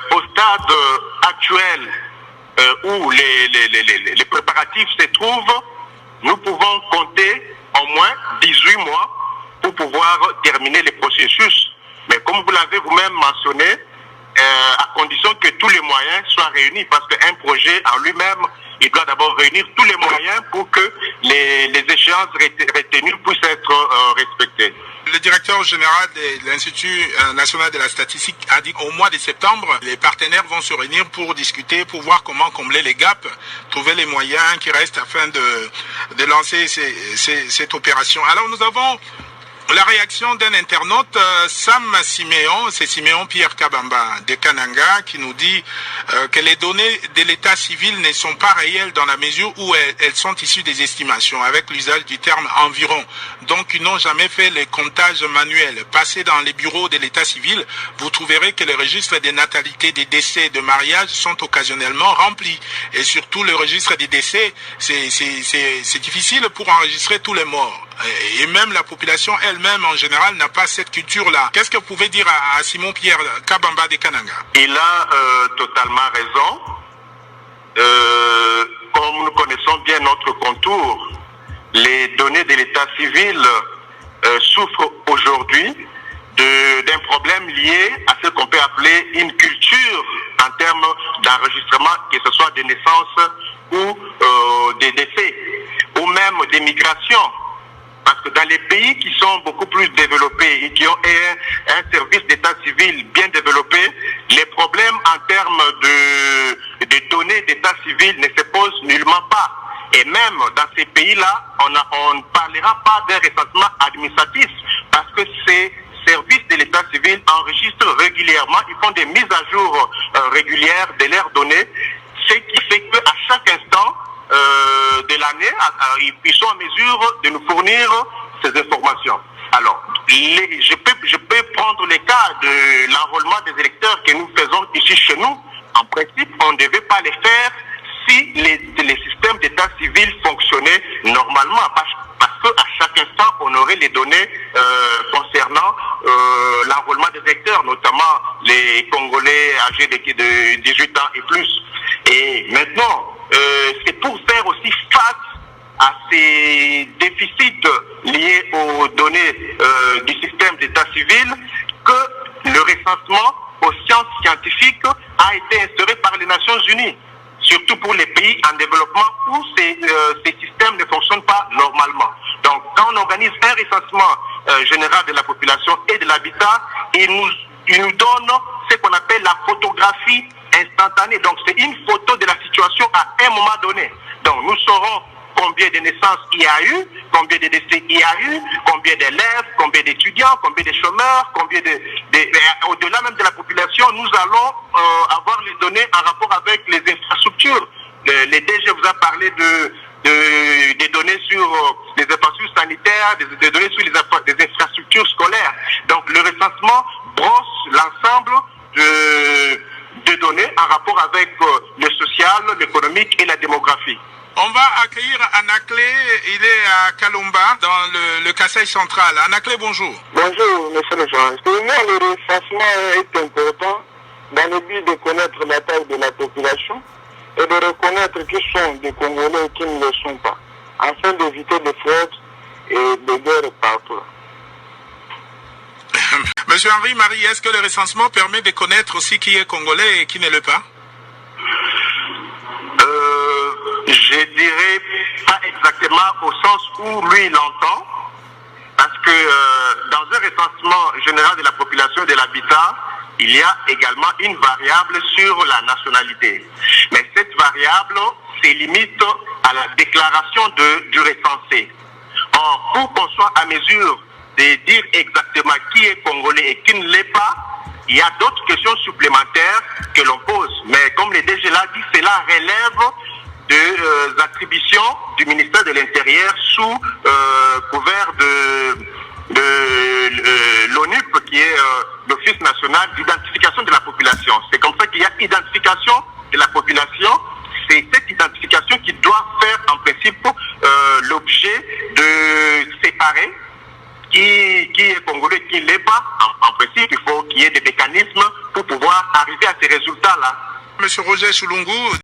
Speaker 10: Au stade actuel où les préparatifs se trouvent, nous pouvons compter au moins 18 mois pour pouvoir terminer le processus. Mais comme vous l'avez vous-même mentionné, à condition que tous les moyens soient réunis, parce qu'un projet en lui-même, il doit d'abord réunir tous les moyens pour que les échéances retenues puissent être respectées.
Speaker 2: Le directeur général de l'Institut national de la statistique a dit qu'au mois de septembre, les partenaires vont se réunir pour discuter, pour voir comment combler les gaps, trouver les moyens qui restent afin de lancer cette opération. Alors nous avons la réaction d'un internaute, Sam Siméon, c'est Siméon Pierre Kabamba de Kananga, qui nous dit que les données de l'état civil ne sont pas réelles dans la mesure où elles sont issues des estimations, avec l'usage du terme environ. Donc ils n'ont jamais fait les comptages manuels. Passez dans les bureaux de l'état civil, vous trouverez que les registres des natalités, des décès, de mariage sont occasionnellement remplis. Et surtout le registre des décès, c'est difficile pour enregistrer tous les morts. Et même la population elle-même en général n'a pas cette culture-là. Qu'est-ce que vous pouvez dire à Simon Pierre Kabamba de Kananga?
Speaker 10: Il a totalement raison. Comme nous connaissons bien notre contour, les données de l'état civil souffrent aujourd'hui d'un problème lié à ce qu'on peut appeler une culture en termes d'enregistrement, que ce soit des naissances ou des décès, ou même des migrations. Parce que dans les pays qui sont beaucoup plus développés et qui ont un service d'état civil bien développé, les problèmes en termes de données d'état civil ne se posent nullement pas. Et même dans ces pays-là, on ne parlera pas d'un recensement administratif parce que ces services de l'état civil enregistrent régulièrement, ils font des mises à jour régulières de leurs données, ce qui fait qu'à chaque instant de l'année, ils sont en mesure de nous fournir ces informations. Alors, je peux prendre le cas de l'enrôlement des électeurs que nous faisons ici chez nous. En principe, on ne devait pas les faire si les systèmes d'état civil fonctionnaient normalement, parce qu'à chaque instant, on aurait les données concernant l'enrôlement des électeurs, notamment les Congolais âgés de 18 ans et plus. Et maintenant, c'est pour faire aussi face à ces déficits liés aux données du système d'état civil que le recensement aux sciences scientifiques a été instauré par les Nations Unies, surtout pour les pays en développement où ces systèmes ne fonctionnent pas normalement. Donc, quand on organise un recensement général de la population et de l'habitat, il nous donne ce qu'on appelle la photographie instantanée. Donc, c'est une photo de la situation à un moment donné. Donc, nous saurons combien de naissances il y a eu, combien de décès il y a eu, combien d'élèves, combien d'étudiants, combien de chômeurs, au-delà même de la population, nous allons avoir les données en rapport avec les infrastructures. Les DG vous a parlé des données sur les infrastructures sanitaires, des données sur des infrastructures scolaires. Donc le recensement brosse l'ensemble de données en rapport avec le social, l'économique et la démographie.
Speaker 2: On va accueillir Anaklé, il est à Kalumba, dans le Kasaï central. Anaklé, bonjour.
Speaker 11: Bonjour, monsieur le journaliste. Pour moi, le recensement est important dans le but de connaître la taille de la population et de reconnaître qui sont des Congolais et qui ne le sont pas, afin d'éviter des fraudes et des guerres partout.
Speaker 2: Monsieur Henri-Marie, est-ce que le recensement permet de connaître aussi qui est Congolais et qui ne l'est pas?
Speaker 10: Je dirais pas exactement au sens où lui il entend, parce que dans un recensement général de la population et de l'habitat, il y a également une variable sur la nationalité. Mais cette variable se limite à la déclaration du recensé. Or, pour qu'on soit à mesure de dire exactement qui est congolais et qui ne l'est pas, il y a d'autres questions supplémentaires que l'on pose. Mais comme le DG l'a dit, cela relève des attributions du ministère de l'Intérieur sous couvert de l'ONUP, qui est l'Office national d'identification de la population. C'est comme ça qu'il y a identification de la population. C'est cette identification qui doit faire en principe l'objet de séparer qui est congolais, qui ne l'est pas. En principe, il faut qu'il y ait des mécanismes pour pouvoir arriver à ces résultats-là.
Speaker 2: Monsieur Roger Soulungu.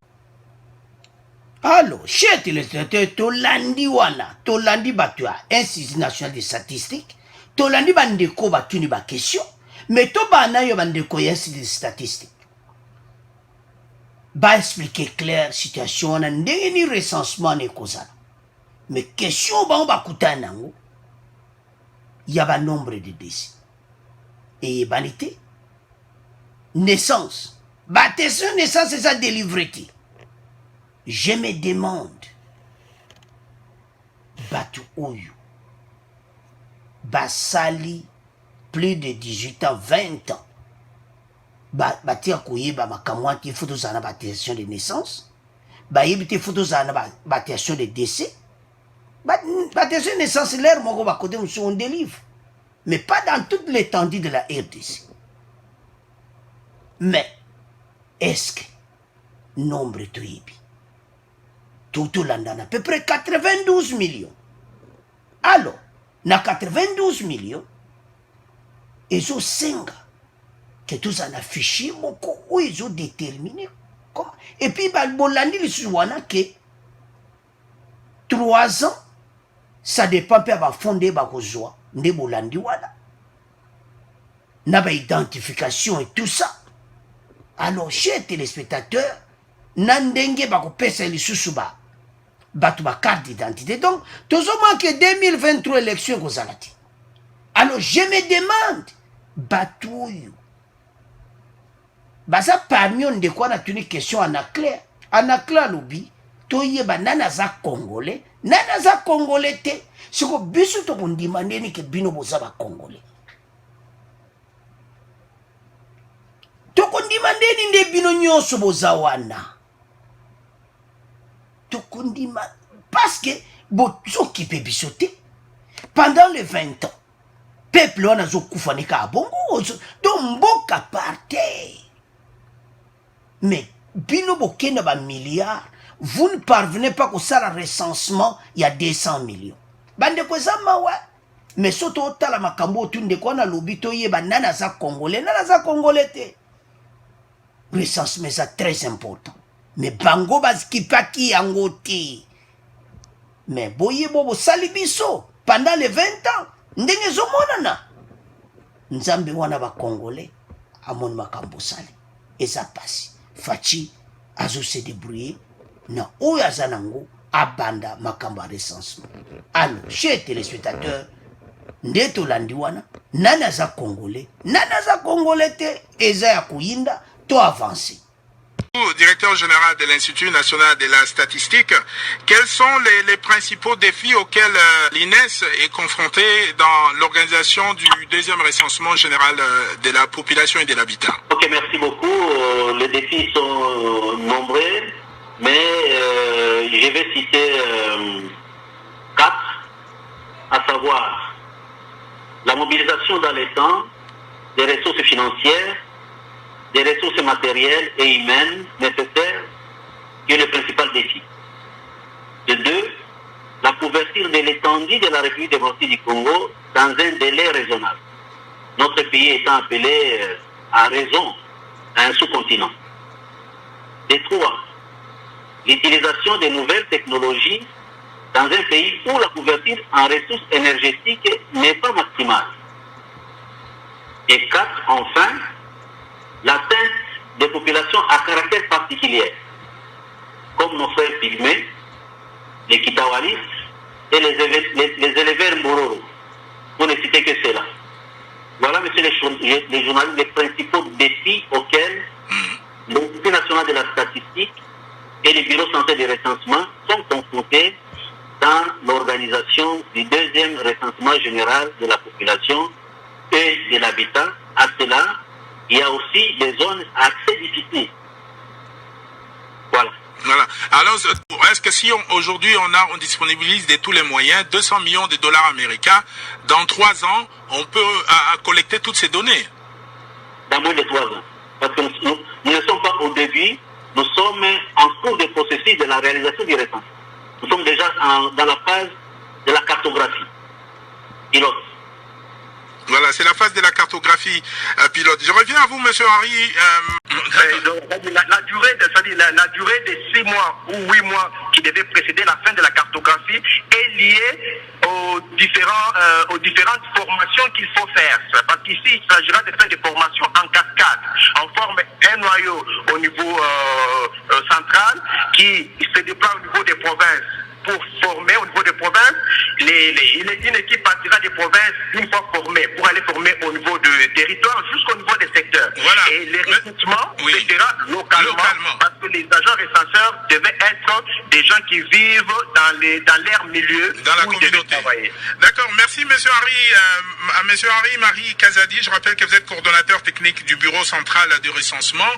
Speaker 1: Alors, chers téléspectateurs, Tolandi wana, Tolandi batua, Institut national des statistiques, Tolandi bandeko batuni ba question, mais to bana yo bandeko Institut des statistiques. Ba expliquer clair situation na ndenge ni recensement ne kozala. Mais question ba on ba kutana nango. Il y a un nombre de décès. Et banité. Naissance. Baptême, naissance, c'est ça délivré. Je me demande. Batu Oyu. Basali. Plus de 18 ans, 20 ans. Batia Kouye, Makamouati, photos à la baptisation de naissance. Baïbité, photos à la baptisation de décès. Baptisation de naissance, l'air, mon gars, côté, on délivre. Mais pas dans toute l'étendue de la RDC. Mais, est-ce que, nombre de Toyibi, tout l'andana, à peu près 92 millions. Alors, na 92 millions, ils ont 5 que tous en affiché, où ils ont déterminé. Comment? Et puis, Bolandi, les Souana, que 3 ans, ça dépend de la fondée de Bakozoa, de Bolandi Wana. N'a pas identification et tout ça. Alors, chers téléspectateurs, Nandenge Bakopesa les Susuba, Batouba carte d'identité. Donc, tout ce moment que 2023 élections Kozalati. Alors, je me demande, Batouyu. Basa parmi on de quoi on a une question en clair. En clair, lobby, toyeba nanaza congolais. Nanaza congolais te. C'est que biso to on demande ni que bino bozaba congolais. To on demande ni de bino nyonso bozawana. To on demande parce que bozo qui peut bisoter pendant les 20 ans. Peuple on a zo kufani ka bongo donc mboka parte. Mais bino bokena ba milliards. Vous ne parvenez pas qu'au salaire recensement, il y a 200 millions. Bande ko zama wa. Mais soto otala makambo tunde ko na lobito ye banana za congolais, nana za congolais te. Recensement c'est très important. Mais bango bazkipa ki yangote. Mais boye bobo salibiso pendant les 20 ans, ndenge zo monana. Nzambe wana ba congolais amon makambo sali. Et ça passe. Fachi azo se débrouiller. Na oya zanango abanda makamba recensement. Alors, chers téléspectateurs, ndeto landiwana, nana za congolais te, eza ya kuyinda, to avancer.
Speaker 2: Directeur général de l'Institut national de la statistique, quels sont les principaux défis auxquels l'INES est confronté dans l'organisation du deuxième recensement général de la population et de l'habitat?
Speaker 3: Ok, merci beaucoup. Les défis sont nombreux. Mais je vais citer 4, à savoir la mobilisation dans les temps des ressources financières, des ressources matérielles et humaines nécessaires, qui est le principal défi. De 2, la couverture de l'étendue de la République démocratique du Congo dans un délai raisonnable. Notre pays étant appelé à raison à un sous-continent. De 3, l'utilisation des nouvelles technologies dans un pays où la couverture en ressources énergétiques n'est pas maximale. Et 4, enfin, l'atteinte des populations à caractère particulier, comme nos frères pygmées, les Kitawalis et les éleveurs Mororo, pour ne citer que cela. Voilà, monsieur les journalistes, les principaux défis auxquels l'Institut national de la statistique et les bureaux centraux de recensement sont confrontés dans l'organisation du deuxième recensement général de la population et de l'habitat. À cela, il y a aussi des zones à accès difficile. Voilà.
Speaker 2: Voilà. Alors, est-ce que si aujourd'hui on disponibilise de tous les moyens, 200 millions de dollars américains, dans 3 ans, on peut collecter toutes ces données?
Speaker 3: Dans moins de 3 ans. Parce que nous ne sommes pas au début, nous sommes en cours de processus de la réalisation du recensement. Nous sommes déjà dans la phase de la cartographie pilote.
Speaker 2: Voilà, c'est la phase de la cartographie pilote. Je reviens à vous, monsieur Henri.
Speaker 10: La durée de 6 mois ou 8 mois qui devait précéder la fin de la cartographie est liée aux différentes formations qu'il faut faire. Parce qu'ici, il s'agira de faire des formations en cascade. On forme un noyau au niveau central qui se déploie au niveau des provinces. Pour former au niveau des provinces, une équipe partira des provinces une fois formée pour aller former au niveau du territoire jusqu'au niveau des secteurs.
Speaker 2: Voilà.
Speaker 10: Et les recrutements se fera localement parce que les agents recenseurs devaient être des gens qui vivent dans leur milieu,
Speaker 2: dans la communauté. D'accord, merci monsieur Henri. Monsieur Henri-Marie Kazadi, je rappelle que vous êtes coordonnateur technique du bureau central de recensement.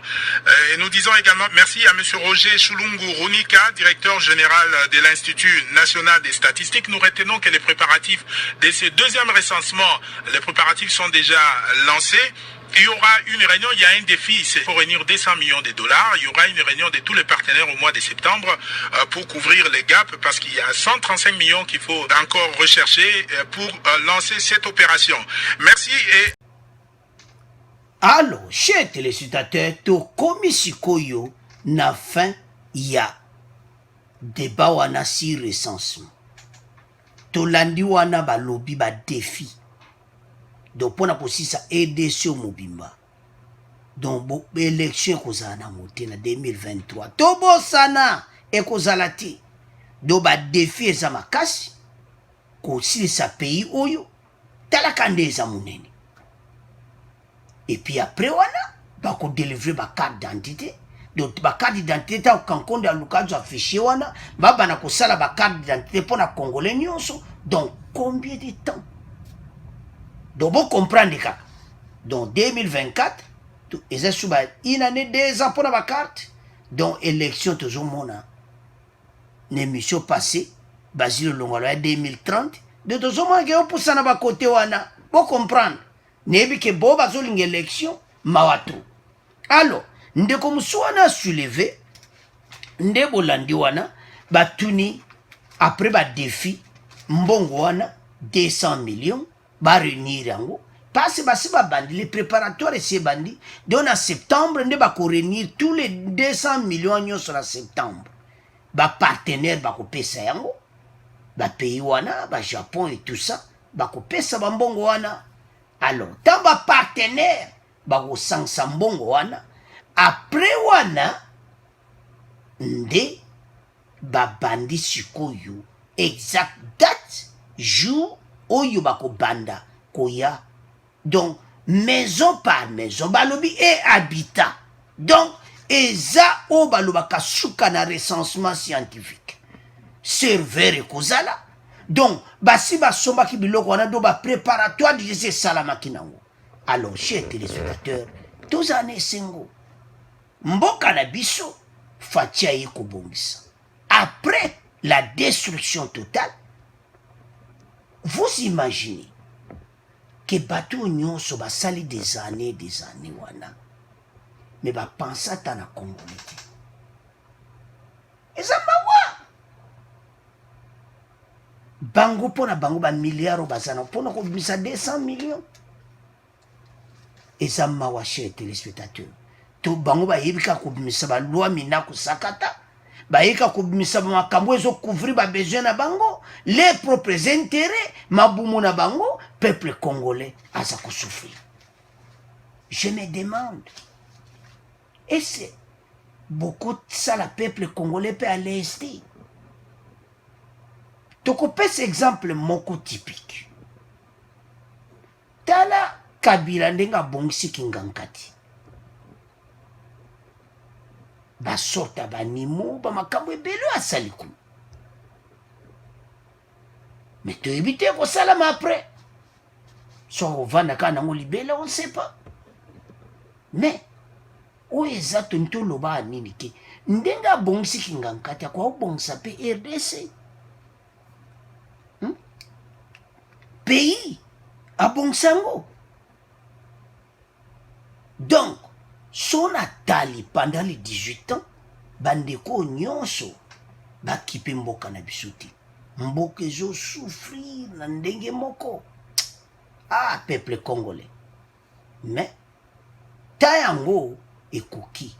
Speaker 2: Et nous disons également merci à monsieur Roger Chulungu Runika, directeur général de l'Institut national des statistiques. Nous retenons que les préparatifs de ce deuxième recensement, les préparatifs sont déjà lancés. Il y aura une réunion, il y a un défi, c'est pour réunir 200 millions de dollars. Il y aura une réunion de tous les partenaires au mois de septembre pour couvrir les gaps parce qu'il y a 135 millions qu'il faut encore rechercher pour lancer cette opération. Merci et...
Speaker 1: Alors, chers téléspectateurs, to komisikoyo na fin ya débat wana si recensement. To landi wana ba lobby ba défi. Donc pona kosisa EDC mobimba. Donc bo élection kozana moté na 2023. To bosana ekozala te. Do ba défi eza makasi ko silisa pays oyo talaka ndeza munene. Et puis après wana ba ko délivrer ba carte d'identité. Donc ba carte d'identité au kankonde alukazo affiché wana baba na kosala ba carte d'identité pour na congolais nyonso. Donc combien de temps? Donc vous comprenez ça. Donc 2024 eza suba une année 2 ans pour la carte. Donc élection toujours mona l'émission passée Basile Longolo 2030 de toujours mona que pour ça na ba côté wana vous comprendre nebi ke bo bazolinga élection mawatu. Alors ndeko musuana soulevé ndebo landi wana batuni après ba défi mbongo wana 200 millions ba réunir yango parce que basi ba bandi les préparatoires c'est bandi donc en septembre nde ba ko réunir tous les 200 millions nyonso na septembre ba partenaire ba ko pesa yango ba pays wana ba Japon et tout ça ba ko pesa ba mbongo wana. Alors tant ba partenaire ba ko sangsa mbongo wana après wana nde ba bandi sikoyo exact date jour oyo bako banda koya. Donc maison par maison balobi et habitat. Donc eza o balobaka suka na recensement scientifique serveur ekozala. Donc basi basomba ki biloko wana do ba préparatoire de ces salamaki nango. Alors chers téléspectateurs, tous années sengo mboka na biso fatia yeko bongisa. Après la destruction totale, vous imaginez que bateau nyonso basali des années wana mais ba pensa ta na Congo eza mawa bango pona bango ba milliards bazana pona ko bisa 200 millions eza mawa chez téléspectateurs to bango ba yebika ko bisa ba loi mina ko sakata baïka kubimisa makambo ezo couvrir ba besoin na bango les propres intérêts mabumu na bango peuple congolais aza ko souffrir. Je me demande est-ce beaucoup de ça le peuple congolais peut aller rester. Toko pese exemple moko typique tala Kabila ndenga bongisi kingankati basota banimo ba makambo ebelo asaliku Mais tu évites que ça là après. Soit on va dans le libellé, on ne sait pas. Mais, où est ça tout le bas niniké? Ndenga bonsi kingankata kwa bonsa pe RDC. Pays à bonsango. Donc, son atali pendant les 18 ans, bandeko nyonso ba kipe mboka na bisuti. Mboka ezo souffrir na ndenge moko. Ah, peuple congolais. Mais, tayango ekoki.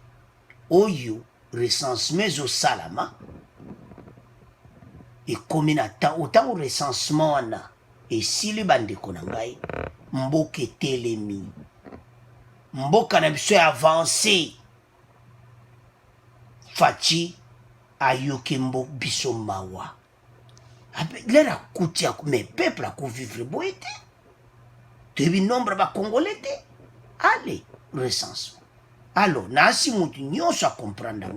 Speaker 1: Oyo recensement zo salama. Et comme na ta autant recensement wana. Et si le bandeko na ngai, mboka telemi. Mboka na biso avancé. Fachi ayoke mbo biso mawa. Lera koutia mais peuple a ko vivre boité. Tu as nombre de Congolais. Allez, recensement. Alors, si tu as comprendre,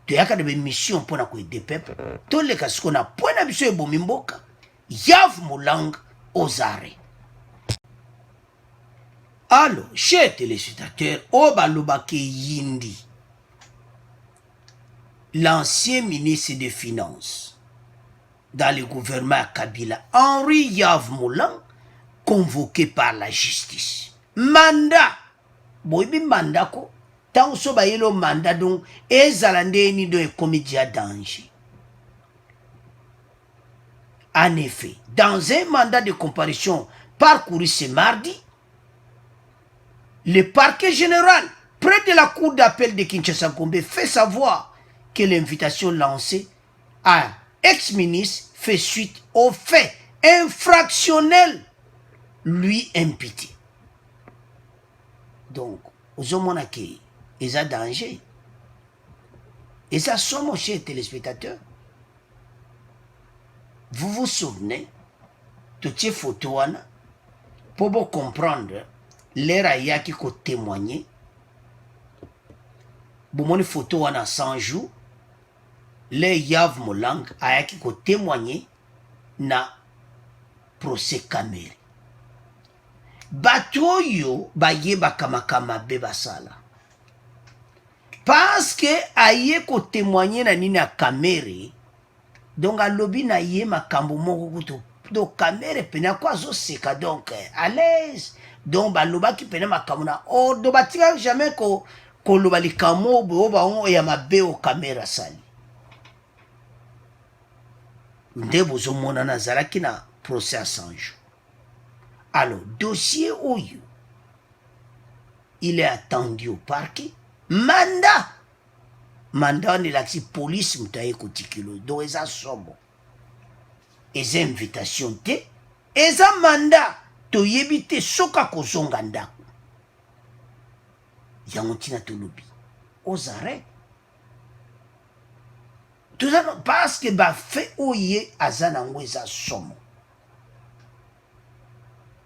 Speaker 1: tu as des missions pour aider le peuple. Tous les cas, qu'on a point d'habitude de Bomimboka, Yav Moulang aux arrêts. Alors, chers téléspectateurs, Obalobake Yindi, l'ancien ministre des Finances dans le gouvernement Kabila, Henri Yav Moulang, convoqué par la justice. Mandat. Boibi mandat ko. Tant so ba yelo mandat donc ezalande ni do comédia danger. En effet, dans un mandat de comparution parcouru ce mardi, le parquet général près de la cour d'appel de Kinshasa-Gombe fait savoir que l'invitation lancée à ex-ministre fait suite aux faits infractionnels lui imputé. Donc, aux hommes qui ils ont danger. Et ça, sont chers téléspectateurs. Vous vous souvenez, toutes ces photos, pour vous comprendre, les raïas qui ont témoigné, vous avez une photo en 100 jours, les Yav Moulang qui ont témoigné dans le procès Kamere. Batoyo bayeba kama beba sala. Parce que aye ko témoigner na nini a Kamere, donc a lobby na ye makambo moko kuto. Donc Kamere pena kwa zo seka donc à l'aise. Donc ba loba ki pena makambo na o do batika jamais ko loba likamo bo ba on ya mabe o Kamera sali. Ndebo zo mona na zalaki na procès à 100 jours. Alors, dossier Oyo, il est attendu au parquet. Mandat on est là, si police m'a kotikilo, donc ils ont sobo. Ils ont invitation te, ils ont mandat, to yebite soka kozonga ndako. Yangontina to lobby. Aux arrêts. Tout ça, parce que ba fait oye azanango ils ont somo.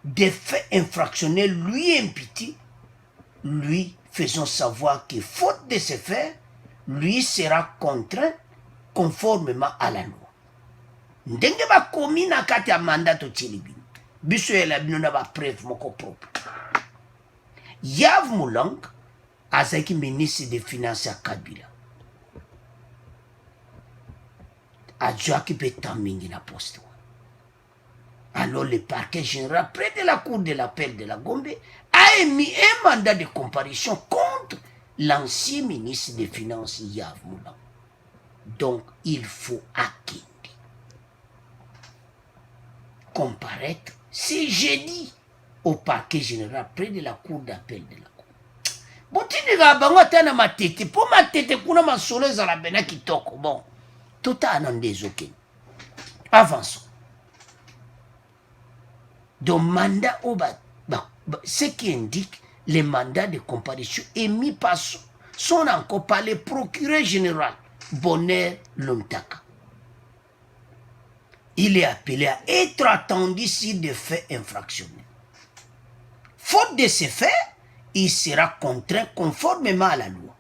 Speaker 1: Des faits infractionnels lui imputés, lui faisant savoir que faute de ces faits, lui sera contraint conformément à la loi. Ndenge ba komi na kati ya mandat to tilibi. Biso ya labino na ba preuve moko propre. Yav Moulang, azaki ministre des Finances à Kabila. Adjoa ki pe tamingi na poste. Alors le parquet général, près de la cour de l'appel de la Gombe, a émis un mandat de comparution contre l'ancien ministre des Finances, Yav Moulang. Donc, il faut acquitter. Comparaître, c'est jeudi, au parquet général, près de la cour d'appel de la Gombe. Bon, tu dis, bango tana ma tête, pour ma tête, kuna ma soleil à la bena qui toko. Bon, tout a anandé ok. Avançons. Donc, mandat ce qui indique les mandats de comparution émis par sont encore par le procureur général Bonheur Lomtaka. Il est appelé à être attendu sur des faits infractionnels. Faute de ces faits, il sera contraint conformément à la loi.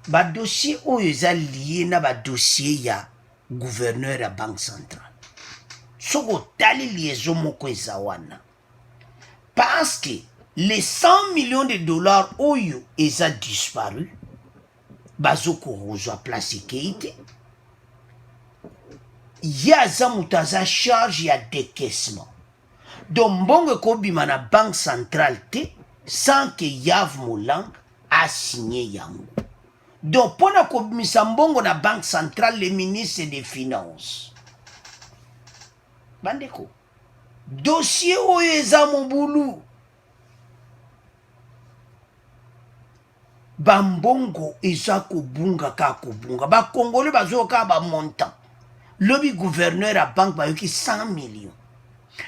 Speaker 1: Le dossier est lié à dossier ya gouverneur ya banque centrale. Soko tali liaison moko eza wana. Parce que les 100 millions de dollars oyo eza disparu, bazo korozwa place keite. Yaza mutaza charge ya décaissement. Donc mbongo kobima na banque centrale te sans que Yves Moulang a signé yango. Donc pona kobimisa mbongo na banque centrale, le ministre des finances. Bandeko. Dossier oyo eza mobulu. Bambongo eza kobunga ka kobunga. Ba Congolais bazoka ba montant. Lobi gouverneur à banque bayoki 100 millions.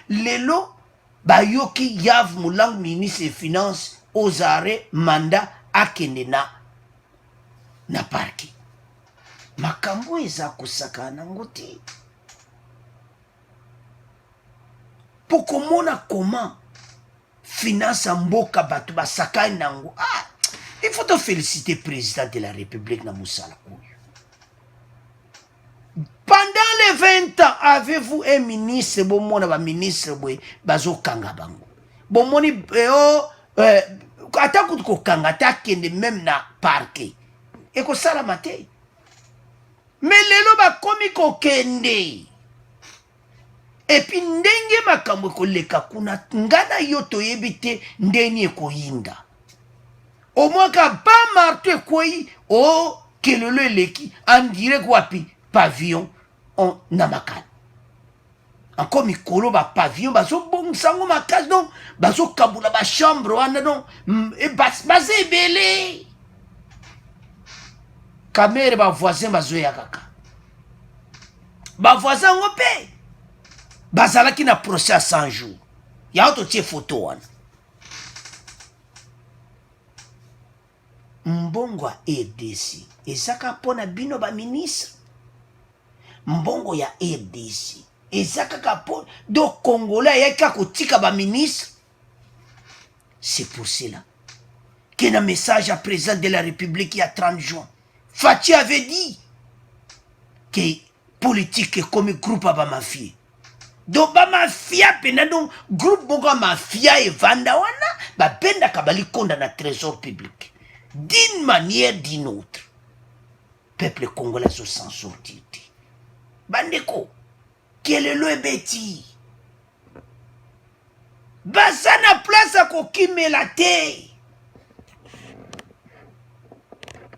Speaker 1: Lelo bayoki Yves Moulang ministre des finances aux arrêts mandat akende na parki. Makambo eza kusakana ngoti. Pour komona comment finance mboka batu basakani nango. Ah, il faut te féliciter président de la République na musala oyo. Pendant les 20 ans, avez-vous un ministre, bon mon ba ministre boy bazo kanga bango. Bon moni ata ko kanga ta kende même na parquet. Et ko sala maté. Mais lelo ba komi ko kende. Et puis ndenge makambo ko leka kuna ngana yoto yebite ndeni ko yinda. Au moins ka ba marté koyi o kelelo leki en direct wapi pavillon on namakan. Encore mikolo ba pavillon baso bon sango makas donc baso kabula ba chambre wana donc et basé belé. Kamere ba voisin bazo ya kaka. Ba voisin ngopé. Bazala ki na procès à 100 jours. Ya auto tie photo wana. Mbongo a RDC. Ezaka pona bino ba ministre. Mbongo ya RDC. Ezaka kapona. Donc Congolais yaka kotika ba ministre. C'est pour cela qu'il y a un message à président de la République il y a 30 juin. Fachi avait dit que politique est comme groupe à ba mafia. Donc ba mafia pena donc groupe bongo mafia et vanda wana ba penda kabali konda na trésor public. D'une manière d'une autre. Peuple congolais se sent sorti. Bandeko, quel est le bêtis? Basana place à kokime la terre.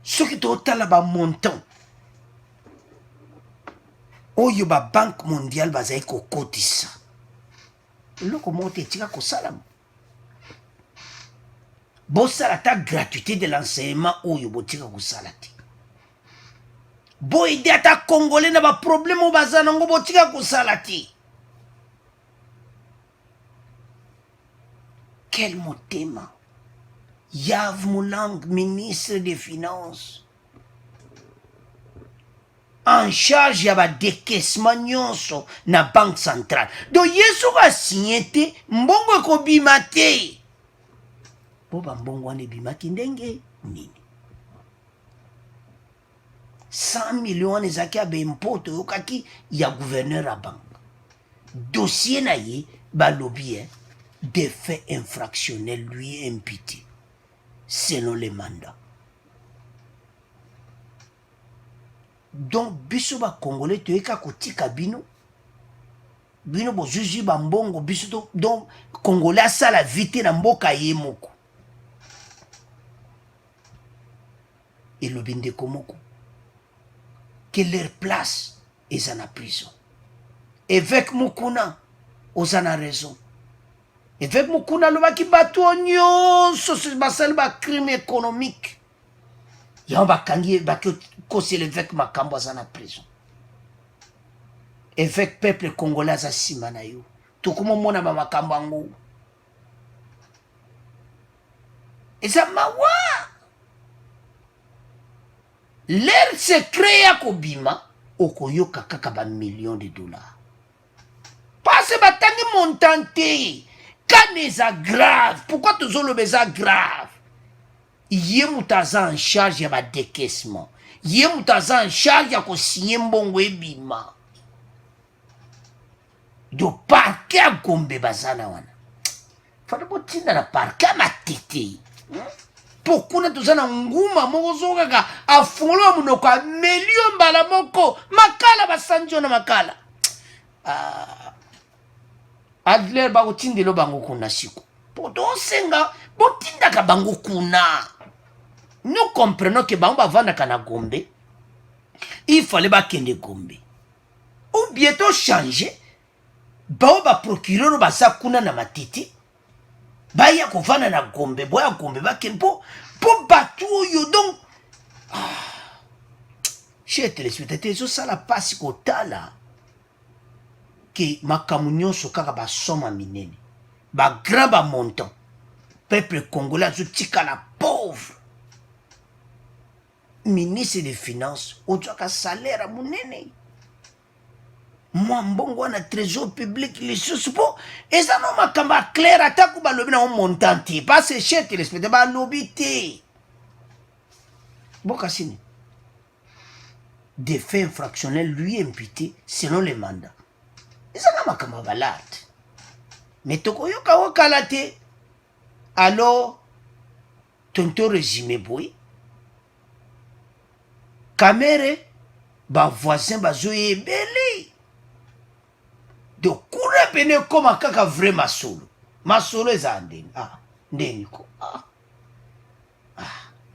Speaker 1: Ce qui est là-bas montant. Oyo ba banque mondiale bazai ko kotisa. Loko monte tika ko salam. Bossala ta gratuité de l'enseignement oyo botika ko salati. Bo aider à ta Congolais na ba problème au bazana ngo botika ko salati. Quel motema. Yves Moulang, ministre des Finances. En charge ya ba décaissement nyonso na banque centrale. Donc yesu va signer te mbongo ko bimate. Bo ba mbongo ane bimaki ndenge nini. 100 millions ezaki abe impoto yokaki ya gouverneur à banque. Dossier na ye ba lobby des faits infractionnels lui imputés selon les mandats. Donc biso ba Congolais toyeka kotika bino bino bozuzi ba mbongo biso donc Congolais asala vite na mboka ye moko. Et le binde komoko que leur place est en prison. Évêque Mukuna osana raison. Évêque Mukuna lo baki batu nyonso so basal ba crime économique. Ya ba kangi ba ko c'est l'évêque Makambo osana prison. Évêque peuple congolais za simana yo. To kuma mona ba Makambo ngo. Eza mawa. L'air secret ya kobima okoyoka kaka ba millions de dollars. Parce que batangi montanté. Quand c'est grave, pourquoi toujours le beza grave? Yé moutaza en charge ya ba décaissement. ye mutu aza en charge ya kosinye mbongo ebima do parke ya Gombe bazana wana fana botinda na parke ya Matete po kuna toza na nguma moko zo kaka afungolwa munoko amelio mbala moko makala basanjo na makala Adler bakotindelo bango kuna siko po tosenga botindaka bango kuna. Nous comprenons que bango bavandaka na Gombe il fallait bakende Gombe ou bientôt changer bao ba procureur baza kuna na Matete baya kovanda na Gombe boya Gombe bakende po batu oyo donc chez téléspectateurs ezosala pasi kotala ke makambo nyonso kaka basoma minene bagrand bamontant peuple congolais azotikala pauvre. Ministre des Finances ozwaka salaire ya munene mwa mbongo wana trésor public lisusu po eza no makambo ya clair atako balobi na montant te parce que chez téléspectateur balobi te bokasini des faits infractionnels lui imputés selon les mandats eza na makambo ya balade mais tokoyoka okala te alors tonto résumé boy Kamere ba voisin bazo ebele de kura pene koma kaka vrai masolo eza ndeni ndeni ko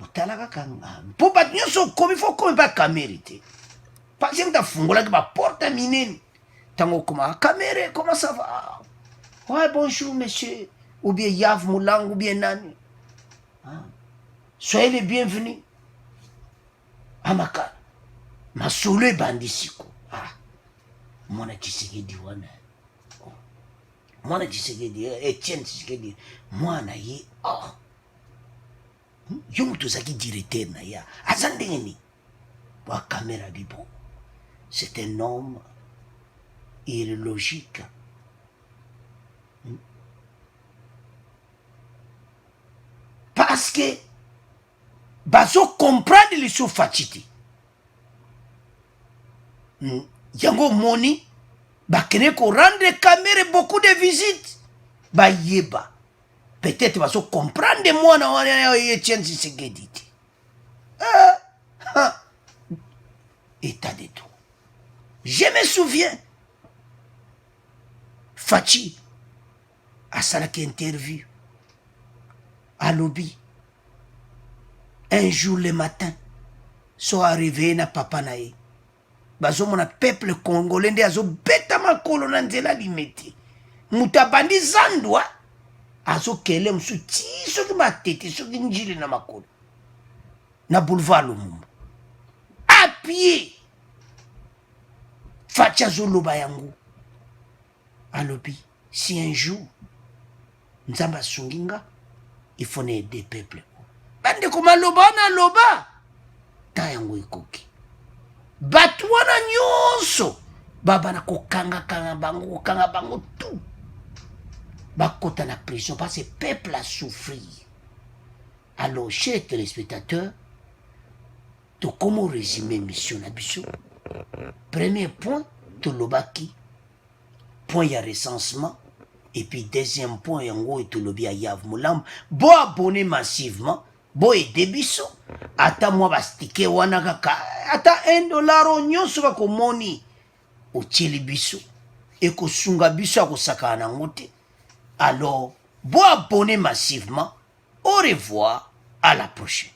Speaker 1: botala kaka po bat nyonso komi fo komi pa Kamere te parce que ta fungola ba porte minene tango koma Kamere comment ça va ouais bonjour monsieur ou bien Yav Mulang ou bien nani soyez les bienvenus Amaka masolo ebandi siko mwana Tshisekedi wana mwana Tshisekedi Etienne Tshisekedi mwana ye yo mutu ozaki directeur na ya aza ndenge nini bwa Kamera bibo c'est un homme illogique parce que bazo comprendre les choses fatigues. Yango moni bakene ko rendre Kamere beaucoup de visites ba yeba peut-être bazo comprendre moi na wana Etienne Tshisekedi état de tout. Je me souviens Fachi à salaki interview à lobby. Un jour le matin, so arrivé na papa na ye. Bazo mona peuple congolais nde azo beta makolo na nzela limeti. Mutabandi zandwa azo kele msu tiso ki matete so ki njili na makolo. Na boulevard Lumumba. À pied. Facha zoloba yango. Alobi, si un jour Nzamba sunginga, il faut aider peuple. Bande kuma loba na loba ta yango ikoki batu wana nyonso baba na kokanga bango tout bakota na prison parce que peuple a souffert. Alors chers téléspectateurs, to comment résumer mission na biso. Premier point to lobaki point ya recensement et puis deuxième point yango et to lobi ya Yav Mulam bo abonner massivement. Bo ede biso ata mwa bastike wana kaka ata $1 nyonso bakomoni otieli biso ekosunga biso akosaka na ngote. Alors bo abonner massivement. Au revoir, à la prochaine.